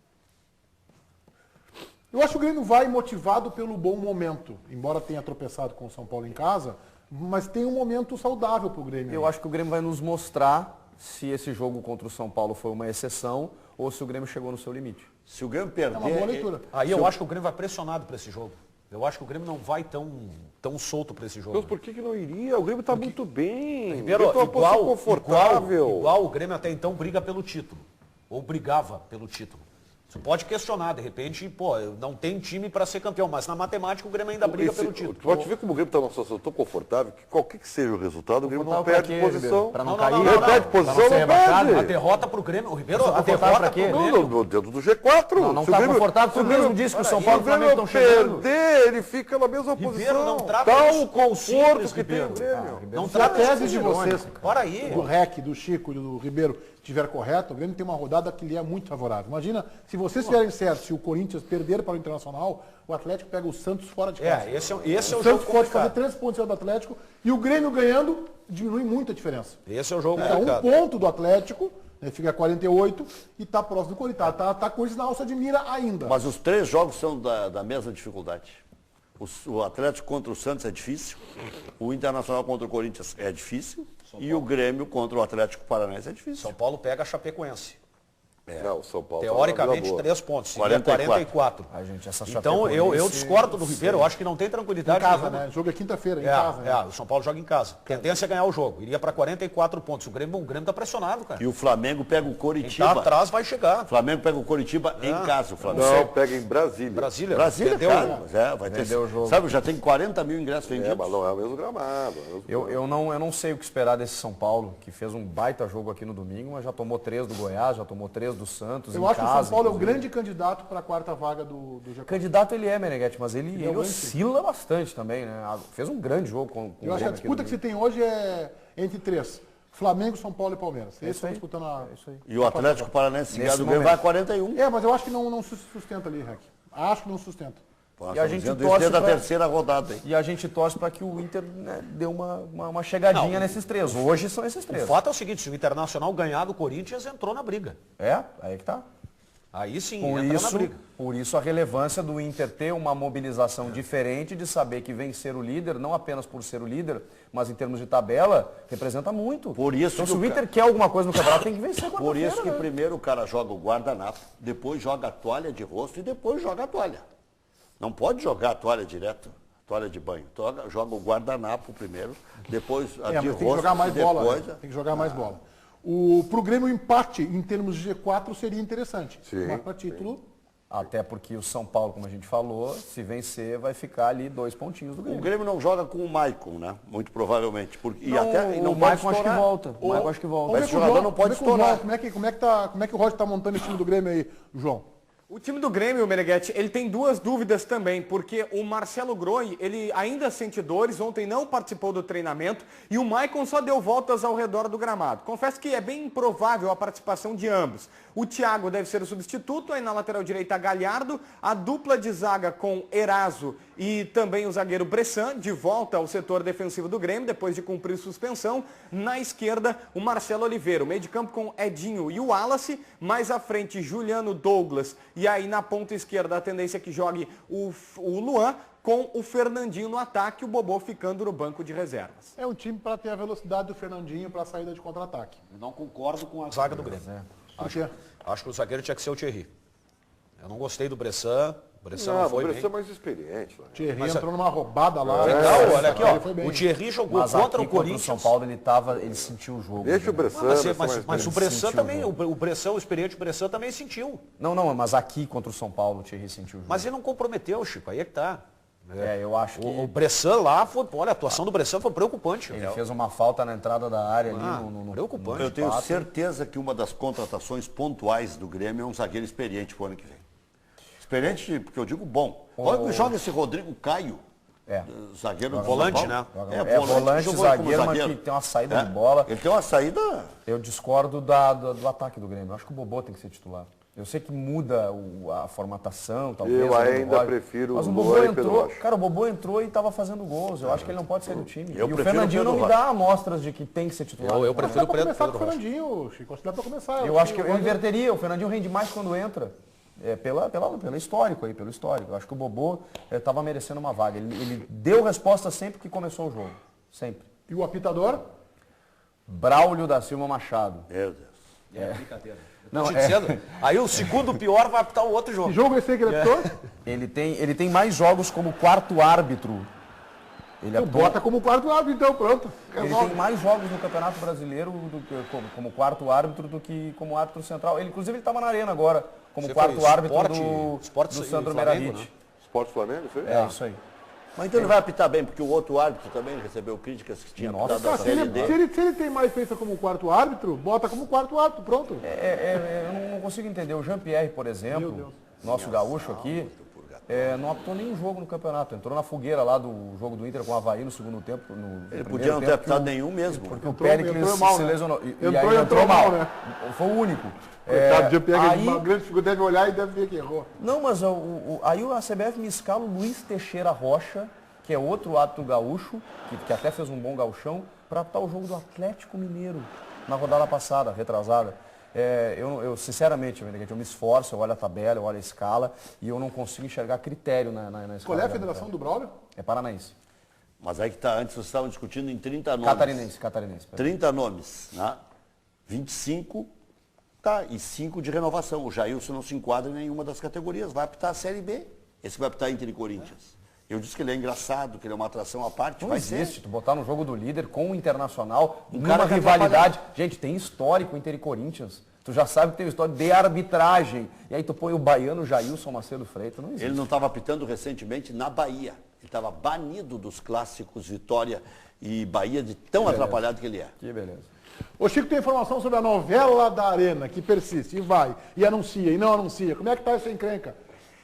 Eu acho que o Grêmio vai motivado pelo bom momento. Embora tenha tropeçado com o São Paulo em casa, mas tem um momento saudável para o Grêmio. Eu acho que o Grêmio vai nos mostrar se esse jogo contra o São Paulo foi uma exceção ou se o Grêmio chegou no seu limite. Se o Grêmio perder... É uma boa leitura. Aí eu acho que o Grêmio vai pressionado para esse jogo. Eu acho que o Grêmio não vai tão solto para esse jogo. Deus, por que não iria? O Grêmio está muito bem. Ribeiro, o Grêmio tá confortável. igual o Grêmio até então briga pelo título. Ou brigava pelo título. Você pode questionar, de repente, não tem time para ser campeão, mas na matemática o Grêmio ainda briga pelo título. Tu pode ver como o Grêmio está numa situação tão confortável que qualquer que seja o resultado, o Grêmio não perde posição. Para não cair? Ele perde posição, não perde. A derrota para o Grêmio, o Ribeiro, a confortável derrota pra quê? pro Grêmio. Dentro do G4. Não está confortável, tu mesmo disse que o São Paulo e o Flamengo estão chegando. perder, ele fica na mesma Ribeiro, posição. não trata Tal isso com conforto simples, que tem o Ribeiro. Grêmio. Não Se a trata isso tese com de irônia. vocês, Para aí. do REC, do Chico e do Ribeiro, estiver correto, o Grêmio tem uma rodada que lhe é muito favorável. Imagina, se vocês estiverem certos, se o Corinthians perder para o Internacional, o Atlético pega o Santos fora de casa. Esse é o O jogo Santos pode fazer complicado. 3 pontos do Atlético e o Grêmio ganhando diminui muito a diferença. Esse é o jogo Então, um complicado. ponto do Atlético, né, fica 48 e está próximo do Corinthians. Tá com isso na alça de mira ainda. Mas os 3 jogos são da mesma dificuldade. O Atlético contra o Santos é difícil, o Internacional contra o Corinthians é difícil e o Grêmio contra o Atlético Paranaense é difícil. São Paulo pega a Chapecoense. Não, o São Paulo Teoricamente, 3 pontos. Seria 44. Ai, gente, essa Então, eu discordo do Ribeiro. Eu acho que não tem Em tranquilidade. casa, nenhuma. né? O jogo é quinta-feira, em casa. Né? O São Paulo joga em casa. Tendência é ganhar o jogo. Iria para 44 pontos. O Grêmio tá pressionado, cara. E o Flamengo pega o Quem Coritiba. tá atrás vai chegar. O Flamengo pega o Coritiba em casa. O Flamengo. Não, pega em Brasília. Brasília. Brasília, Vendeu cara, mas vai ter, Vendeu o jogo. sabe, já tem 40 mil ingressos vendidos. Mas não é o mesmo gramado. Eu não sei o que esperar desse São Paulo, que fez um baita jogo aqui no domingo, mas já tomou 3 do Goiás, já tomou 3 do Santos. Eu acho que o São Paulo é o grande candidato para a quarta vaga do G4. Candidato ele é, Meneghetti, mas ele é o oscila bastante também, né? Fez um grande jogo com Eu acho que a disputa que se tem hoje é entre 3. Flamengo, São Paulo e Palmeiras. Esses isso estão aí. disputando a... isso aí. E o Atlético Paranaense, se ganhar Nesse do Grêmio, momento. vai a 41. É, mas eu acho que não se sustenta ali, Rec. Acho que não sustenta. Pô, E a estamos gente dizendo torce isso desde a pra- terceira rodada, hein? E a gente torce para que o Inter, né, dê uma chegadinha nesses 3. Hoje são esses 3. O fato é o seguinte, se o Internacional ganhar do Corinthians, entrou na briga. Aí que tá. Aí sim, Por entra na briga. isso a relevância do Inter ter uma mobilização diferente, de saber que vencer o líder, não apenas por ser o líder, mas em termos de tabela, representa muito. Por isso então que se o o Inter quer alguma coisa no campeonato, tem que vencer Por isso que né? primeiro o cara joga o guardanapo, depois joga a toalha de rosto e depois joga a toalha. Não pode jogar a toalha direto, toalha de banho. Joga o guardanapo primeiro, depois a de Mas rosto tem que jogar mais e bola. depois... Né? Tem que jogar mais bola. Pro Grêmio, o empate em termos de G4 seria interessante. Sim, Mas para título... Até porque o São Paulo, como a gente falou, se vencer, vai ficar ali 2 pontinhos do O Grêmio. Grêmio não joga com o Maicon, né? Muito provavelmente. E Não, até, e não o pode Maicon acho que estourar. volta. O Maicon acho que volta. Mas esse jogador não pode estourar. Como é que o Roger está montando esse time do Grêmio aí, João? O time do Grêmio, Meneghetti, ele tem duas dúvidas também, porque o Marcelo Groi, ele ainda sente dores, ontem não participou do treinamento e o Maicon só deu voltas ao redor do gramado. Confesso que é bem improvável a participação de ambos. O Thiago deve ser o substituto, aí na lateral direita Galhardo, a dupla de zaga com Eraso e também o zagueiro Bressan, de volta ao setor defensivo do Grêmio, depois de cumprir suspensão. Na esquerda, o Marcelo Oliveira, o meio de campo com Edinho e o Wallace, mais à frente Juliano, Douglas, e aí na ponta esquerda a tendência é que jogue o Luan com o Fernandinho no ataque, o Bobô ficando no banco de reservas. É um time para ter a velocidade do Fernandinho para a saída de contra-ataque. Eu não concordo com a zaga do Grêmio. Acho que o zagueiro tinha que ser o Thierry. Eu não gostei do Bressan. O Bressan não foi o bem. Bressan é mais experiente. O Thierry entrou numa roubada lá. Legal, olha aqui, ó. O Thierry jogou contra o Corinthians. Contra o São Paulo ele sentiu o jogo. Deixa o Bressan. Mas o Bressan também, o Bressan, o experiente Bressan também sentiu. Não, mas aqui contra o São Paulo o Thierry sentiu o jogo. Mas ele não comprometeu, Chico, aí é que tá. Eu acho que... O Bressan lá, olha, a atuação do Bressan foi preocupante. Ele fez uma falta na entrada da área ali. Preocupante. Eu tenho certeza que uma das contratações pontuais do Grêmio é um zagueiro experiente pro ano que vem. Experiente, porque eu digo bom. Olha que joga esse Rodrigo Caio. Zagueiro volante, né? Volante, zagueiro, mas que tem uma saída de bola. Ele tem uma saída... Eu discordo do ataque do Grêmio. Eu acho que o Bobô tem que ser titular. Eu sei que muda a formatação, talvez. Eu ainda prefiro mas o Bobô entrou. Cara, o Bobô entrou e estava fazendo gols. Eu acho que ele não pode sair do time. E o Fernandinho não me dá amostras de que tem que ser titular. Eu prefiro o começar com o Fernandinho, Chico. Acho que dá para começar. Eu acho que eu inverteria. O Fernandinho rende mais quando entra. Pelo histórico aí, pelo histórico. Eu acho que o Bobô estava merecendo uma vaga. Ele deu resposta sempre que começou o jogo. Sempre. E o apitador? Braulio da Silva Machado. Meu Deus. É brincadeira. Não, dizendo, aí o segundo pior vai apitar o outro jogo. Que jogo é esse aí que ele apitou? Ele tem mais jogos como quarto árbitro. Bota como quarto árbitro, então, pronto. Ele tem mais jogos no Campeonato Brasileiro como quarto árbitro do que como árbitro central. Inclusive, ele estava na arena agora, como quarto árbitro do Sandro Meirahit. Né? Esporte Flamengo, isso aí? É, isso aí. Mas então ele vai apitar bem, porque o outro árbitro também recebeu críticas que tinha apitado a Série D. Se ele tem mais feita como quarto árbitro, bota como quarto árbitro, pronto. Eu não consigo entender. O Jean-Pierre, por exemplo, nosso gaúcho aqui, não apitou nenhum jogo no campeonato. Entrou na fogueira lá do jogo do Inter com o Avaí no segundo tempo. Ele podia não ter apitado nenhum mesmo. Porque o Péricles se lesionou. Entrou mal, né? Foi o único. Coitado de Jean-Pierre, uma grande figura, deve olhar e deve ver que errou. Não, mas aí a CBF me escala o Luiz Teixeira Rocha, que é outro árbitro gaúcho, que até fez um bom gauchão, para apitar o jogo do Atlético Mineiro, na rodada passada, retrasada. Eu sinceramente, eu me esforço, eu olho a tabela, eu olho a escala, e eu não consigo enxergar critério na escala. Qual é a federação do Braulio? É paranaense. Mas aí que está, antes vocês estavam discutindo em 30 nomes. Catarinense. 30 nomes, né? 25, e 5 de renovação. O Jailson não se enquadra em nenhuma das categorias, vai apitar a Série B. Esse vai apitar Inter e Corinthians. Eu disse que ele é engraçado, que ele é uma atração à parte. Não existe, tu botar no jogo do líder com o Internacional, numa rivalidade. Gente, tem histórico Inter e Corinthians. Tu já sabe que tem história de arbitragem. E aí tu põe o baiano Jailson Macedo Freitas, não existe. Ele não estava apitando recentemente na Bahia. Ele estava banido dos clássicos Vitória e Bahia, de tão atrapalhado que ele é. Que beleza. O Chico tem informação sobre a novela da Arena, que persiste, e vai, e anuncia, e não anuncia. Como é que está essa encrenca?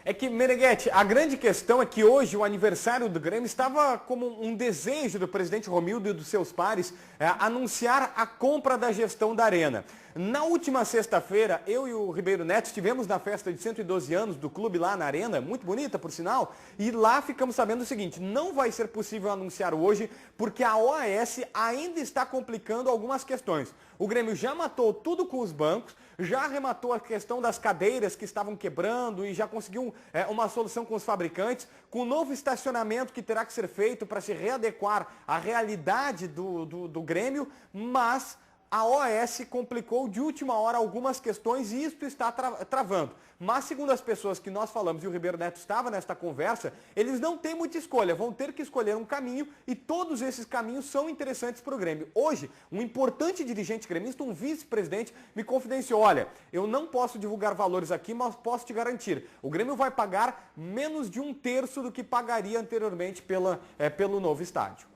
É que, Meneghetti, a grande questão é que hoje o aniversário do Grêmio estava como um desejo do presidente Romildo e dos seus pares anunciar a compra da gestão da Arena. Na última sexta-feira, eu e o Ribeiro Neto estivemos na festa de 112 anos do clube lá na Arena, muito bonita por sinal, e lá ficamos sabendo o seguinte: não vai ser possível anunciar hoje porque a OAS ainda está complicando algumas questões. O Grêmio já matou tudo com os bancos, já arrematou a questão das cadeiras que estavam quebrando e já conseguiu uma solução com os fabricantes, com o novo estacionamento que terá que ser feito para se readequar à realidade do Grêmio, mas a OAS complicou de última hora algumas questões e isto está travando. Mas, segundo as pessoas que nós falamos, e o Ribeiro Neto estava nesta conversa, eles não têm muita escolha, vão ter que escolher um caminho e todos esses caminhos são interessantes para o Grêmio. Hoje, um importante dirigente gremista, um vice-presidente, me confidenciou: olha, eu não posso divulgar valores aqui, mas posso te garantir, o Grêmio vai pagar menos de 1/3 do que pagaria anteriormente pelo novo estádio.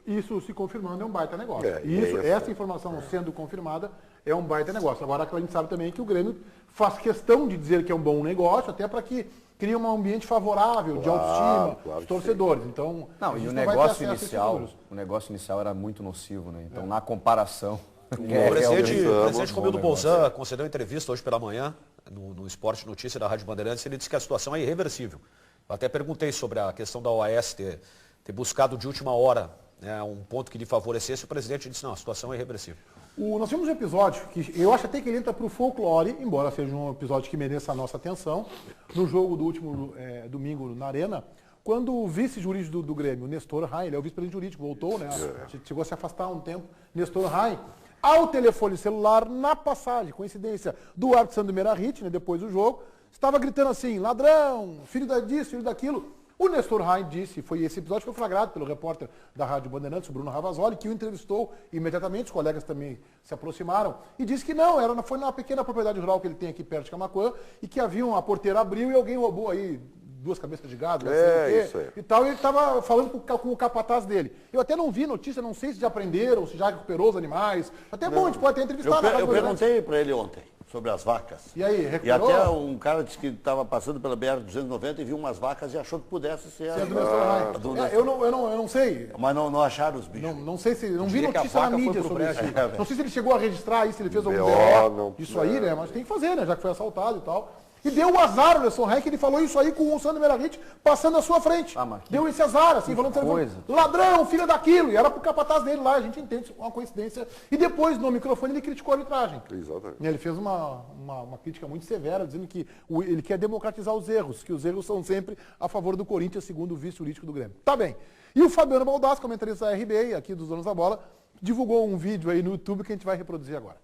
Isso se confirmando é um baita negócio. Essa informação sendo confirmada é um baita negócio. Agora, a gente sabe também que o Grêmio faz questão de dizer que é um bom negócio, até para que crie um ambiente favorável, de autoestima, dos torcedores. Então, não, e o negócio inicial era muito nocivo, né? Então, na comparação... O presidente Romildo Bolzan concedeu entrevista hoje pela manhã, no Esporte Notícia da Rádio Bandeirantes, ele disse que a situação é irreversível. Eu até perguntei sobre a questão da OAS ter buscado de última hora, né, um ponto que lhe favorecesse, o presidente disse, não, a situação é irreversível. Nós tivemos um episódio que eu acho até que ele entra para o folclore, embora seja um episódio que mereça a nossa atenção, no jogo do último domingo na Arena, quando o vice-jurídico do Grêmio, o Nestor Rain, ele é o vice-presidente jurídico, voltou, né? Chegou a se afastar há um tempo, Nestor Rain, ao telefone celular, na passagem, coincidência, do árbitro Sandro Merahit, né, depois do jogo, estava gritando assim, ladrão, filho disso, filho daquilo. O Nestor Rain disse, esse episódio foi flagrado pelo repórter da Rádio Bandeirantes, o Bruno Ravazoli, que o entrevistou imediatamente, os colegas também se aproximaram, e disse que não, foi numa pequena propriedade rural que ele tem aqui perto de Camaquã, e que a porteira abriu e alguém roubou aí 2 cabeças de gado, isso aí. e tal, e ele estava falando com o capataz dele. Eu até não vi notícia, não sei se já aprenderam, se já recuperou os animais. Até bom, a gente pode até entrevistar. Eu perguntei para ele ontem sobre as vacas. E aí, recuperou? E até um cara disse que estava passando pela BR-290 e viu umas vacas e achou que pudesse ser eu não sei. Mas não acharam os bichos. Não sei se... Não vi notícia na mídia sobre isso. Não sei se ele chegou a registrar isso, se ele fez algum BO, isso aí, né? Mas tem que fazer, né? Já que foi assaltado e tal. E deu o azar, o Nestor Rain, que ele falou isso aí com o Sandro Merahit passando à sua frente. Deu esse azar, assim, falando ladrão, filho daquilo. E era pro capataz dele lá, a gente entende, uma coincidência. E depois, no microfone, ele criticou a arbitragem. Exatamente. Ele fez uma crítica muito severa, dizendo que ele quer democratizar os erros, que os erros são sempre a favor do Corinthians, segundo o vice-jurídico do Grêmio. Tá bem. E o Fabiano Baldassi, comentarista da RBA, aqui dos Donos da Bola, divulgou um vídeo aí no YouTube que a gente vai reproduzir agora.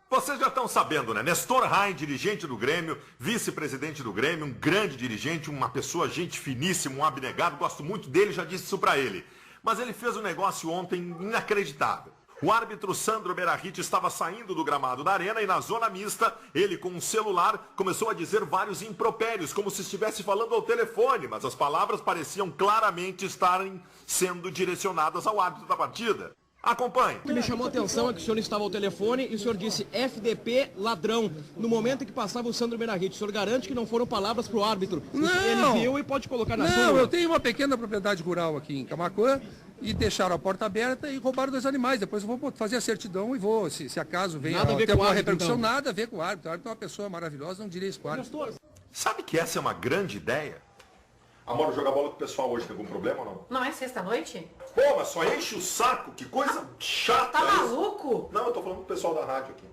Vocês já estão sabendo, né? Nestor Rain, dirigente do Grêmio, vice-presidente do Grêmio, um grande dirigente, uma pessoa, gente finíssima, um abnegado, gosto muito dele, já disse isso pra ele. Mas ele fez um negócio ontem inacreditável. O árbitro Sandro Merahit estava saindo do gramado da Arena e na zona mista, ele com um celular começou a dizer vários impropérios, como se estivesse falando ao telefone, mas as palavras pareciam claramente estarem sendo direcionadas ao árbitro da partida. Acompanhe. O que me chamou a atenção é que o senhor estava ao telefone e o senhor disse FDP ladrão. No momento em que passava o Sandro Merahit, o senhor garante que não foram palavras para o árbitro? Não. Ele viu e pode colocar na sua. Não, eu tenho uma pequena propriedade rural aqui em Camaquã e deixaram a porta aberta e roubaram 2 animais. Depois eu vou fazer a certidão e vou, se acaso venha ter alguma repercussão, então. Nada a ver com o árbitro. O árbitro é uma pessoa maravilhosa, não diria isso com o árbitro. Sabe que essa é uma grande ideia? Amor, jogar bola com o pessoal hoje, tem algum problema ou não? Não é sexta-noite? Pô, mas só enche o saco, que coisa chata. Tá maluco? Não, eu tô falando com o pessoal da rádio aqui.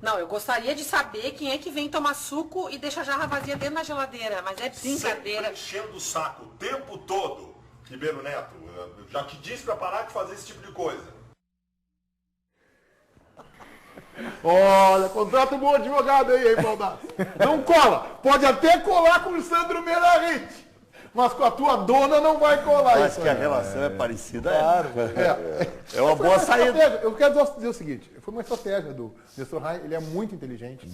Não, eu gostaria de saber quem é que vem tomar suco e deixa a jarra vazia dentro da geladeira, mas é brincadeira. Sempre enchendo o saco o tempo todo, Ribeiro Neto. Eu já te disse pra parar de fazer esse tipo de coisa. Olha, contrata um bom advogado aí, hein, Baldassi? Não cola. Pode até colar com o Sandro Merahit, mas com a tua dona não vai colar. Mas que a relação é parecida. Claro. É uma boa saída. Eu quero dizer o seguinte, foi uma estratégia do Nestor Rain, ele é muito inteligente,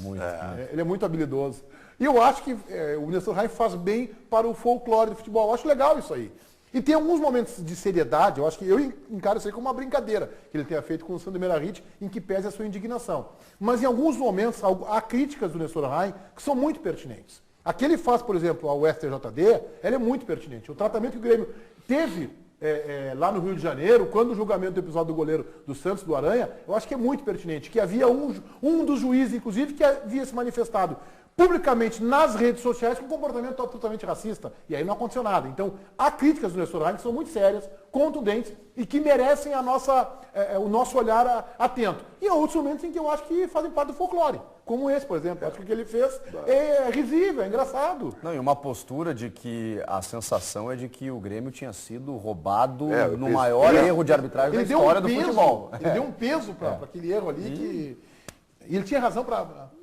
ele é muito habilidoso. E eu acho que o Nestor Rain faz bem para o folclore do futebol. Eu acho legal isso aí. E tem alguns momentos de seriedade, eu acho que eu encaro isso aí como uma brincadeira que ele tenha feito com o Sandro Merahit, em que pese a sua indignação. Mas em alguns momentos há críticas do Nestor Rain que são muito pertinentes. A que ele faz, por exemplo, ao STJD, ela é muito pertinente. O tratamento que o Grêmio teve lá no Rio de Janeiro, quando o julgamento do episódio do goleiro do Santos, do Aranha, eu acho que é muito pertinente. Que havia um dos juízes, inclusive, que havia se manifestado publicamente nas redes sociais com um comportamento totalmente racista. E aí não aconteceu nada. Então, há críticas do Nestor Rain que são muito sérias, contundentes e que merecem o nosso olhar atento. E há outros momentos em que eu acho que fazem parte do folclore. Como esse, por exemplo. Acho que o que ele fez é risível, é engraçado. Não, e uma postura de que a sensação é de que o Grêmio tinha sido roubado no maior erro de arbitragem da história do futebol. Ele deu um peso para aquele erro ali e ele tinha razão para...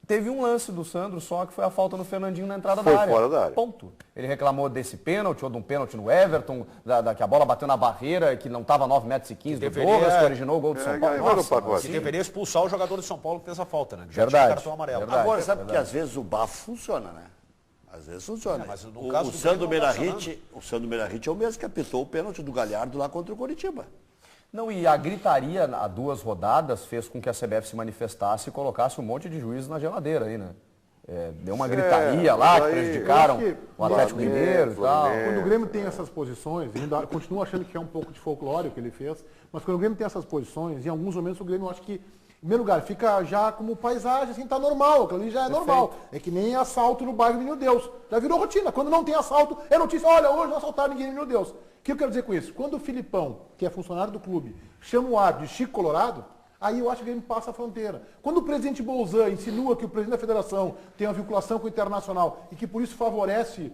Teve um lance do Sandro só que foi a falta no Fernandinho na entrada da área. Foi fora da área. Ponto. Ele reclamou desse pênalti ou de um pênalti no Everton, que a bola bateu na barreira, que não estava 9,15 metros do Douglas, que originou o gol do São Paulo. Que deveria expulsar o jogador do São Paulo que fez a falta, né? Verdade. Cartão amarelo. Verdade. Agora, sabe que às vezes o bafo funciona, né? Às vezes funciona. Mas no caso o Sandro Merahit é o mesmo que apitou o pênalti do Galhardo lá contra o Coritiba. Não, e a gritaria há 2 rodadas fez com que a CBF se manifestasse e colocasse um monte de juízes na geladeira aí, né? Deu uma gritaria lá, que prejudicaram o Atlético Mineiro e tal. Quando o Grêmio tem essas posições, ainda continuo achando que é um pouco de folclore o que ele fez, mas quando o Grêmio tem essas posições, em alguns momentos o Grêmio, eu acho que, em primeiro lugar, fica já como paisagem, assim, tá normal, aquilo ali já é normal. É que nem assalto no bairro Menino Deus. Já virou rotina. Quando não tem assalto, é notícia, olha, hoje não assaltaram ninguém, Menino Deus. O que eu quero dizer com isso? Quando o Filipão, que é funcionário do clube, chama o árbitro de Chico Colorado, aí eu acho que ele passa a fronteira. Quando o presidente Bolzan insinua que o presidente da federação tem uma vinculação com o Internacional e que por isso favorece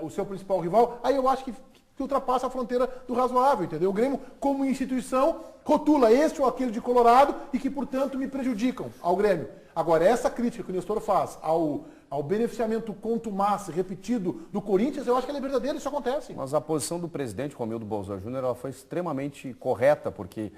o seu principal rival, aí eu acho que ultrapassa a fronteira do razoável, entendeu? O Grêmio, como instituição, rotula este ou aquele de Colorado e que, portanto, me prejudicam ao Grêmio. Agora, essa crítica que o Nestor faz ao beneficiamento contumaz repetido do Corinthians, eu acho que ela é verdadeira, isso acontece. Mas a posição do presidente Romildo Bolzan Júnior ela foi extremamente correta, porque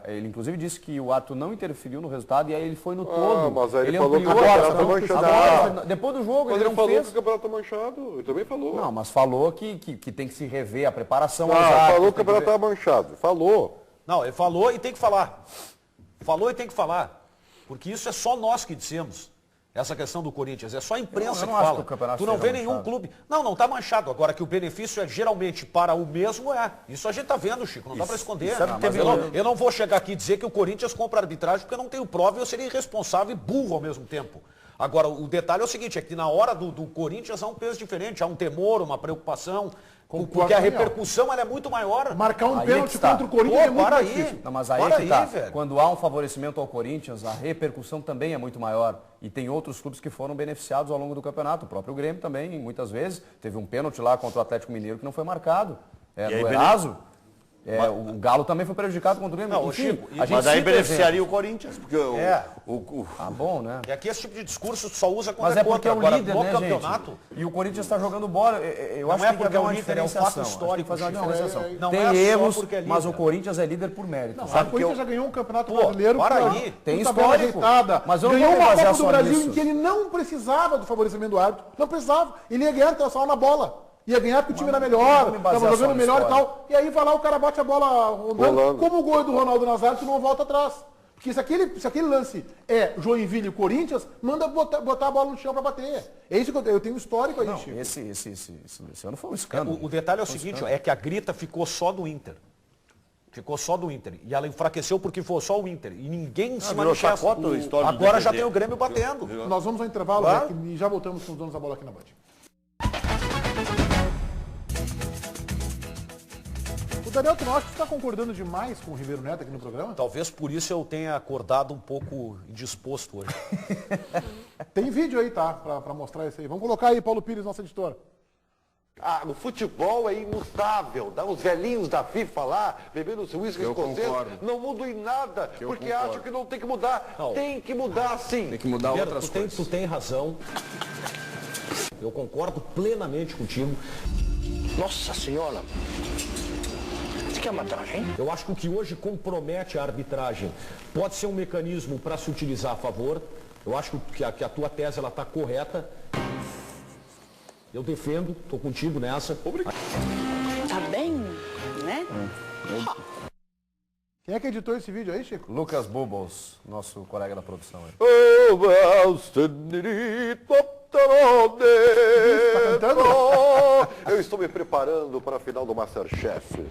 ele inclusive disse que o ato não interferiu no resultado e aí ele foi no todo. Mas aí ele falou que o campeonato manchado. Depois do jogo, mas ele ele não falou fez. que o campeonato manchado, ele também falou. Não, mas falou que tem que se rever a preparação. Falou que o campeonato estava manchado. Falou. Não, ele falou e tem que falar. Falou e tem que falar. Porque isso é só nós que dissemos. Essa questão do Corinthians. É só a imprensa que fala. Tu não vê nenhum clube. Não está manchado. Agora que o benefício é geralmente para o mesmo, Isso a gente está vendo, Chico. Não dá para esconder. Eu não vou chegar aqui e dizer que o Corinthians compra arbitragem porque eu não tenho prova e eu seria irresponsável e burro ao mesmo tempo. Agora, o detalhe é o seguinte, é que na hora do Corinthians há um peso diferente, há um temor, uma preocupação, porque a repercussão ela é muito maior. Marcar um pênalti contra o Corinthians é muito mais difícil. Não, mas aí tá. Quando há um favorecimento ao Corinthians, a repercussão também é muito maior. E tem outros clubes que foram beneficiados ao longo do campeonato. O próprio Grêmio também, muitas vezes. Teve um pênalti lá contra o Atlético Mineiro que não foi marcado. Do Eraso. O Galo também foi prejudicado contra o Grêmio. Não, Chico, mas aí beneficiaria o Corinthians. Porque bom, né? E aqui esse tipo de discurso só usa quando mas é porque contra. É o líder, agora, né, no campeonato. Gente? E o Corinthians está jogando bola. Eu acho não que tem que haver uma líder, é um fato histórico. Fazer uma diferenciação. Não tem é erros, é mas o Corinthians é líder por mérito. Não, o Corinthians já ganhou um campeonato brasileiro. Tem histórico. Mas eu ganhou não uma Copa do Brasil em que ele não precisava do favorecimento do árbitro. Não precisava. Ele ia ganhar só na bola. Ia ganhar porque o time era melhor, estava jogando melhor e tal. E aí vai lá, o cara bate a bola rodando. Como o gol do Ronaldo Nazário, tu não volta atrás. Porque se aquele lance é Joinville e Corinthians, manda botar a bola no chão para bater. É isso que eu tenho histórico aí, Chico. Esse ano foi um escândalo. O detalhe é o seguinte, é que a grita ficou só do Inter. Ficou só do Inter. E ela enfraqueceu porque foi só o Inter. E ninguém se manifesta. Agora já tem o Grêmio batendo. Nós vamos ao intervalo e já voltamos com os donos da bola aqui na Band. Daniel, tu não acha que você está concordando demais com o Ribeiro Neto aqui no programa? Talvez por isso eu tenha acordado um pouco indisposto hoje. Tem vídeo aí, tá? Para mostrar isso aí. Vamos colocar aí, Paulo Pires, nosso editor. O futebol é imutável. Dá os velhinhos da FIFA lá, bebendo os uísques escoceses, não mudam em nada, porque acham que não tem que mudar. Não. Tem que mudar sim. Tem que mudar outras coisas. Tu tem razão. Eu concordo plenamente contigo. Nossa Senhora! Que é uma arbitragem? Eu acho que o que hoje compromete a arbitragem pode ser um mecanismo para se utilizar a favor. Eu acho que a tua tese ela está correta. Eu defendo, estou contigo nessa. Tá bem, né? Quem é que editou esse vídeo aí, Chico? Lucas Bubbles, nosso colega da produção. Eu estou me preparando para a final do MasterChef.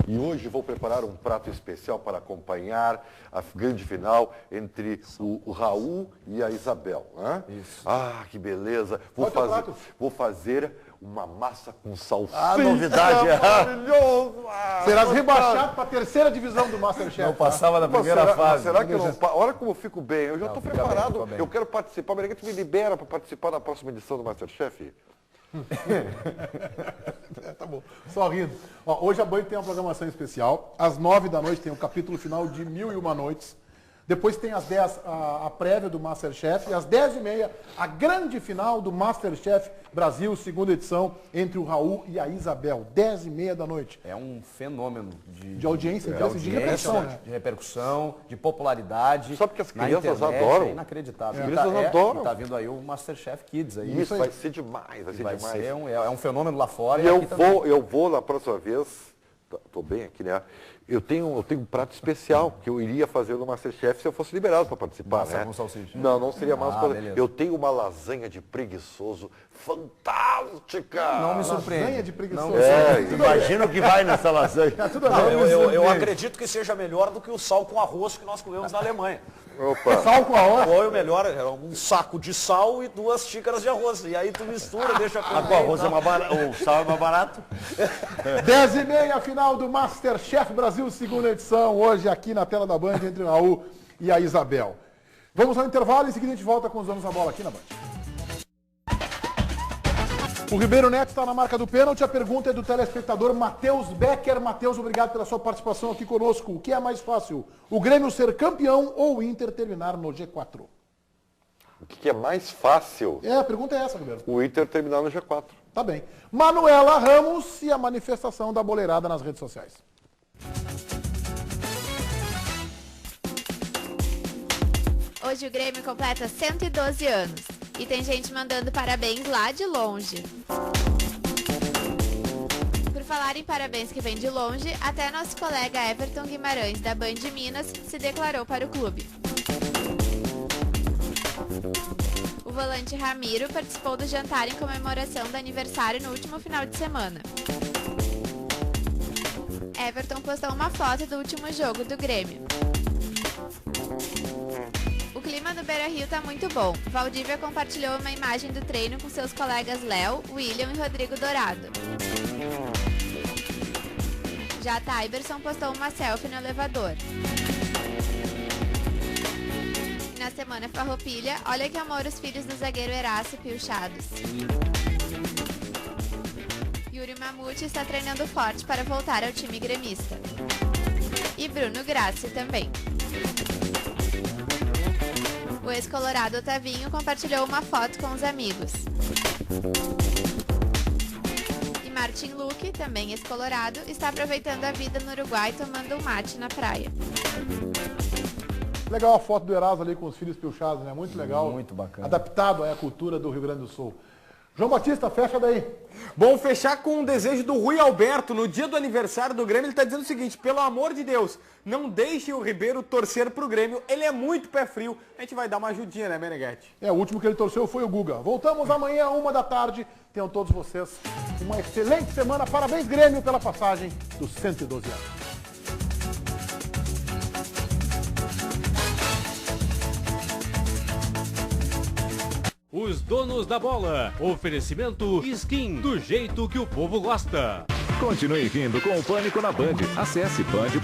E hoje vou preparar um prato especial para acompanhar a grande final entre o Raul e a Isabel. Né? Isso. Ah, que beleza. Vou fazer uma massa com salsicha. Ah, novidade. Maravilhoso. Serás rebaixado para a terceira divisão do MasterChef. Não passava da primeira fase. Será que eu não... Olha como eu fico bem. Eu já estou preparado. Bem. Eu quero participar. Meneghete me libera para participar da próxima edição do MasterChef. Tá bom, só rindo. Ó, hoje a Band tem uma programação especial. Às 9 da noite tem o capítulo final de 1001 Noites. Depois tem às 10 a prévia do MasterChef. E às 10h30 a grande final do MasterChef Brasil, segunda edição, entre o Raul e a Isabel. 10h30 da noite. É um fenômeno de audiência, de repercussão, né? De repercussão, de popularidade. Só porque as crianças adoram. É inacreditável. As crianças adoram. E tá vindo aí o MasterChef Kids. Aí. Isso vai ser demais, vai ser demais. É um fenômeno lá fora. E eu vou na próxima vez, estou bem aqui, né? Eu tenho um prato especial que eu iria fazer no Masterchef se eu fosse liberado para participar, Massa né? com salsicha. Não seria massa. Beleza. Eu tenho uma lasanha de preguiçoso fantástica. Não me surpreende. Lasanha de preguiçoso. Imagina o que vai nessa lasanha. Eu acredito que seja melhor do que o sal com arroz que nós comemos na Alemanha. Opa. Sal com arroz? Foi o melhor, era um saco de sal e 2 xícaras de arroz. E aí tu mistura, deixa Com arroz é mais barato, o sal é mais barato. 10h30, final do Masterchef Brasil, segunda edição, hoje aqui na tela da Band, entre o Raul e a Isabel. Vamos ao intervalo, em seguida a gente volta com os donos da bola aqui na Band. O Ribeiro Neto está na marca do pênalti, a pergunta é do telespectador Matheus Becker. Matheus, obrigado pela sua participação aqui conosco. O que é mais fácil, o Grêmio ser campeão ou o Inter terminar no G4? O que é mais fácil? A pergunta é essa, Ribeiro. O Inter terminar no G4. Tá bem. Manuela Ramos e a manifestação da boleirada nas redes sociais. Hoje o Grêmio completa 112 anos e tem gente mandando parabéns lá de longe. Por falar em parabéns que vem de longe, até nosso colega Everton Guimarães, da Band de Minas, se declarou para o clube. O volante Ramiro participou do jantar em comemoração do aniversário no último final de semana. Everton postou uma foto do último jogo do Grêmio. O clima no Beira-Rio tá muito bom. Valdívia compartilhou uma imagem do treino com seus colegas Léo, William e Rodrigo Dourado. Já Taiberson postou uma selfie no elevador. E na semana Farroupilha, olha que amor os filhos do zagueiro Eraço pilchados. Yuri Mamute está treinando forte para voltar ao time gremista. E Bruno Grassi também. O ex-colorado Otavinho compartilhou uma foto com os amigos. E Martin Luque, também ex-colorado, está aproveitando a vida no Uruguai tomando um mate na praia. Legal a foto do Eraso ali com os filhos pilchados, né? Muito legal. Muito bacana. Adaptado à cultura do Rio Grande do Sul. João Batista, fecha daí. Bom, fechar com um desejo do Rui Alberto. No dia do aniversário do Grêmio, ele está dizendo o seguinte: pelo amor de Deus, não deixe o Ribeiro torcer pro Grêmio. Ele é muito pé frio. A gente vai dar uma ajudinha, né, Meneghete? O último que ele torceu foi o Guga. Voltamos amanhã, 13h. Tenham todos vocês uma excelente semana. Parabéns, Grêmio, pela passagem dos 112 anos. Os donos da bola. Oferecimento Skin, do jeito que o povo gosta. Continue rindo com o Pânico na Band. Acesse band.com.br.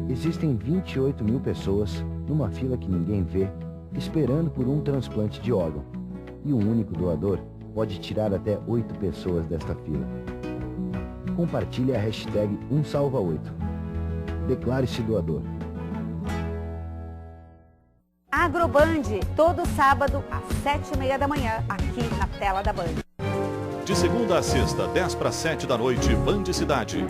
Existem 28 mil pessoas numa fila que ninguém vê, esperando por um transplante de órgão. E um único doador pode tirar até 8 pessoas desta fila. Compartilhe a hashtag #1salva8. Declare-se doador. Agroband, todo sábado às 7h30 da manhã, aqui na tela da Band. De segunda a sexta, 10 para 7 da noite, Band Cidade.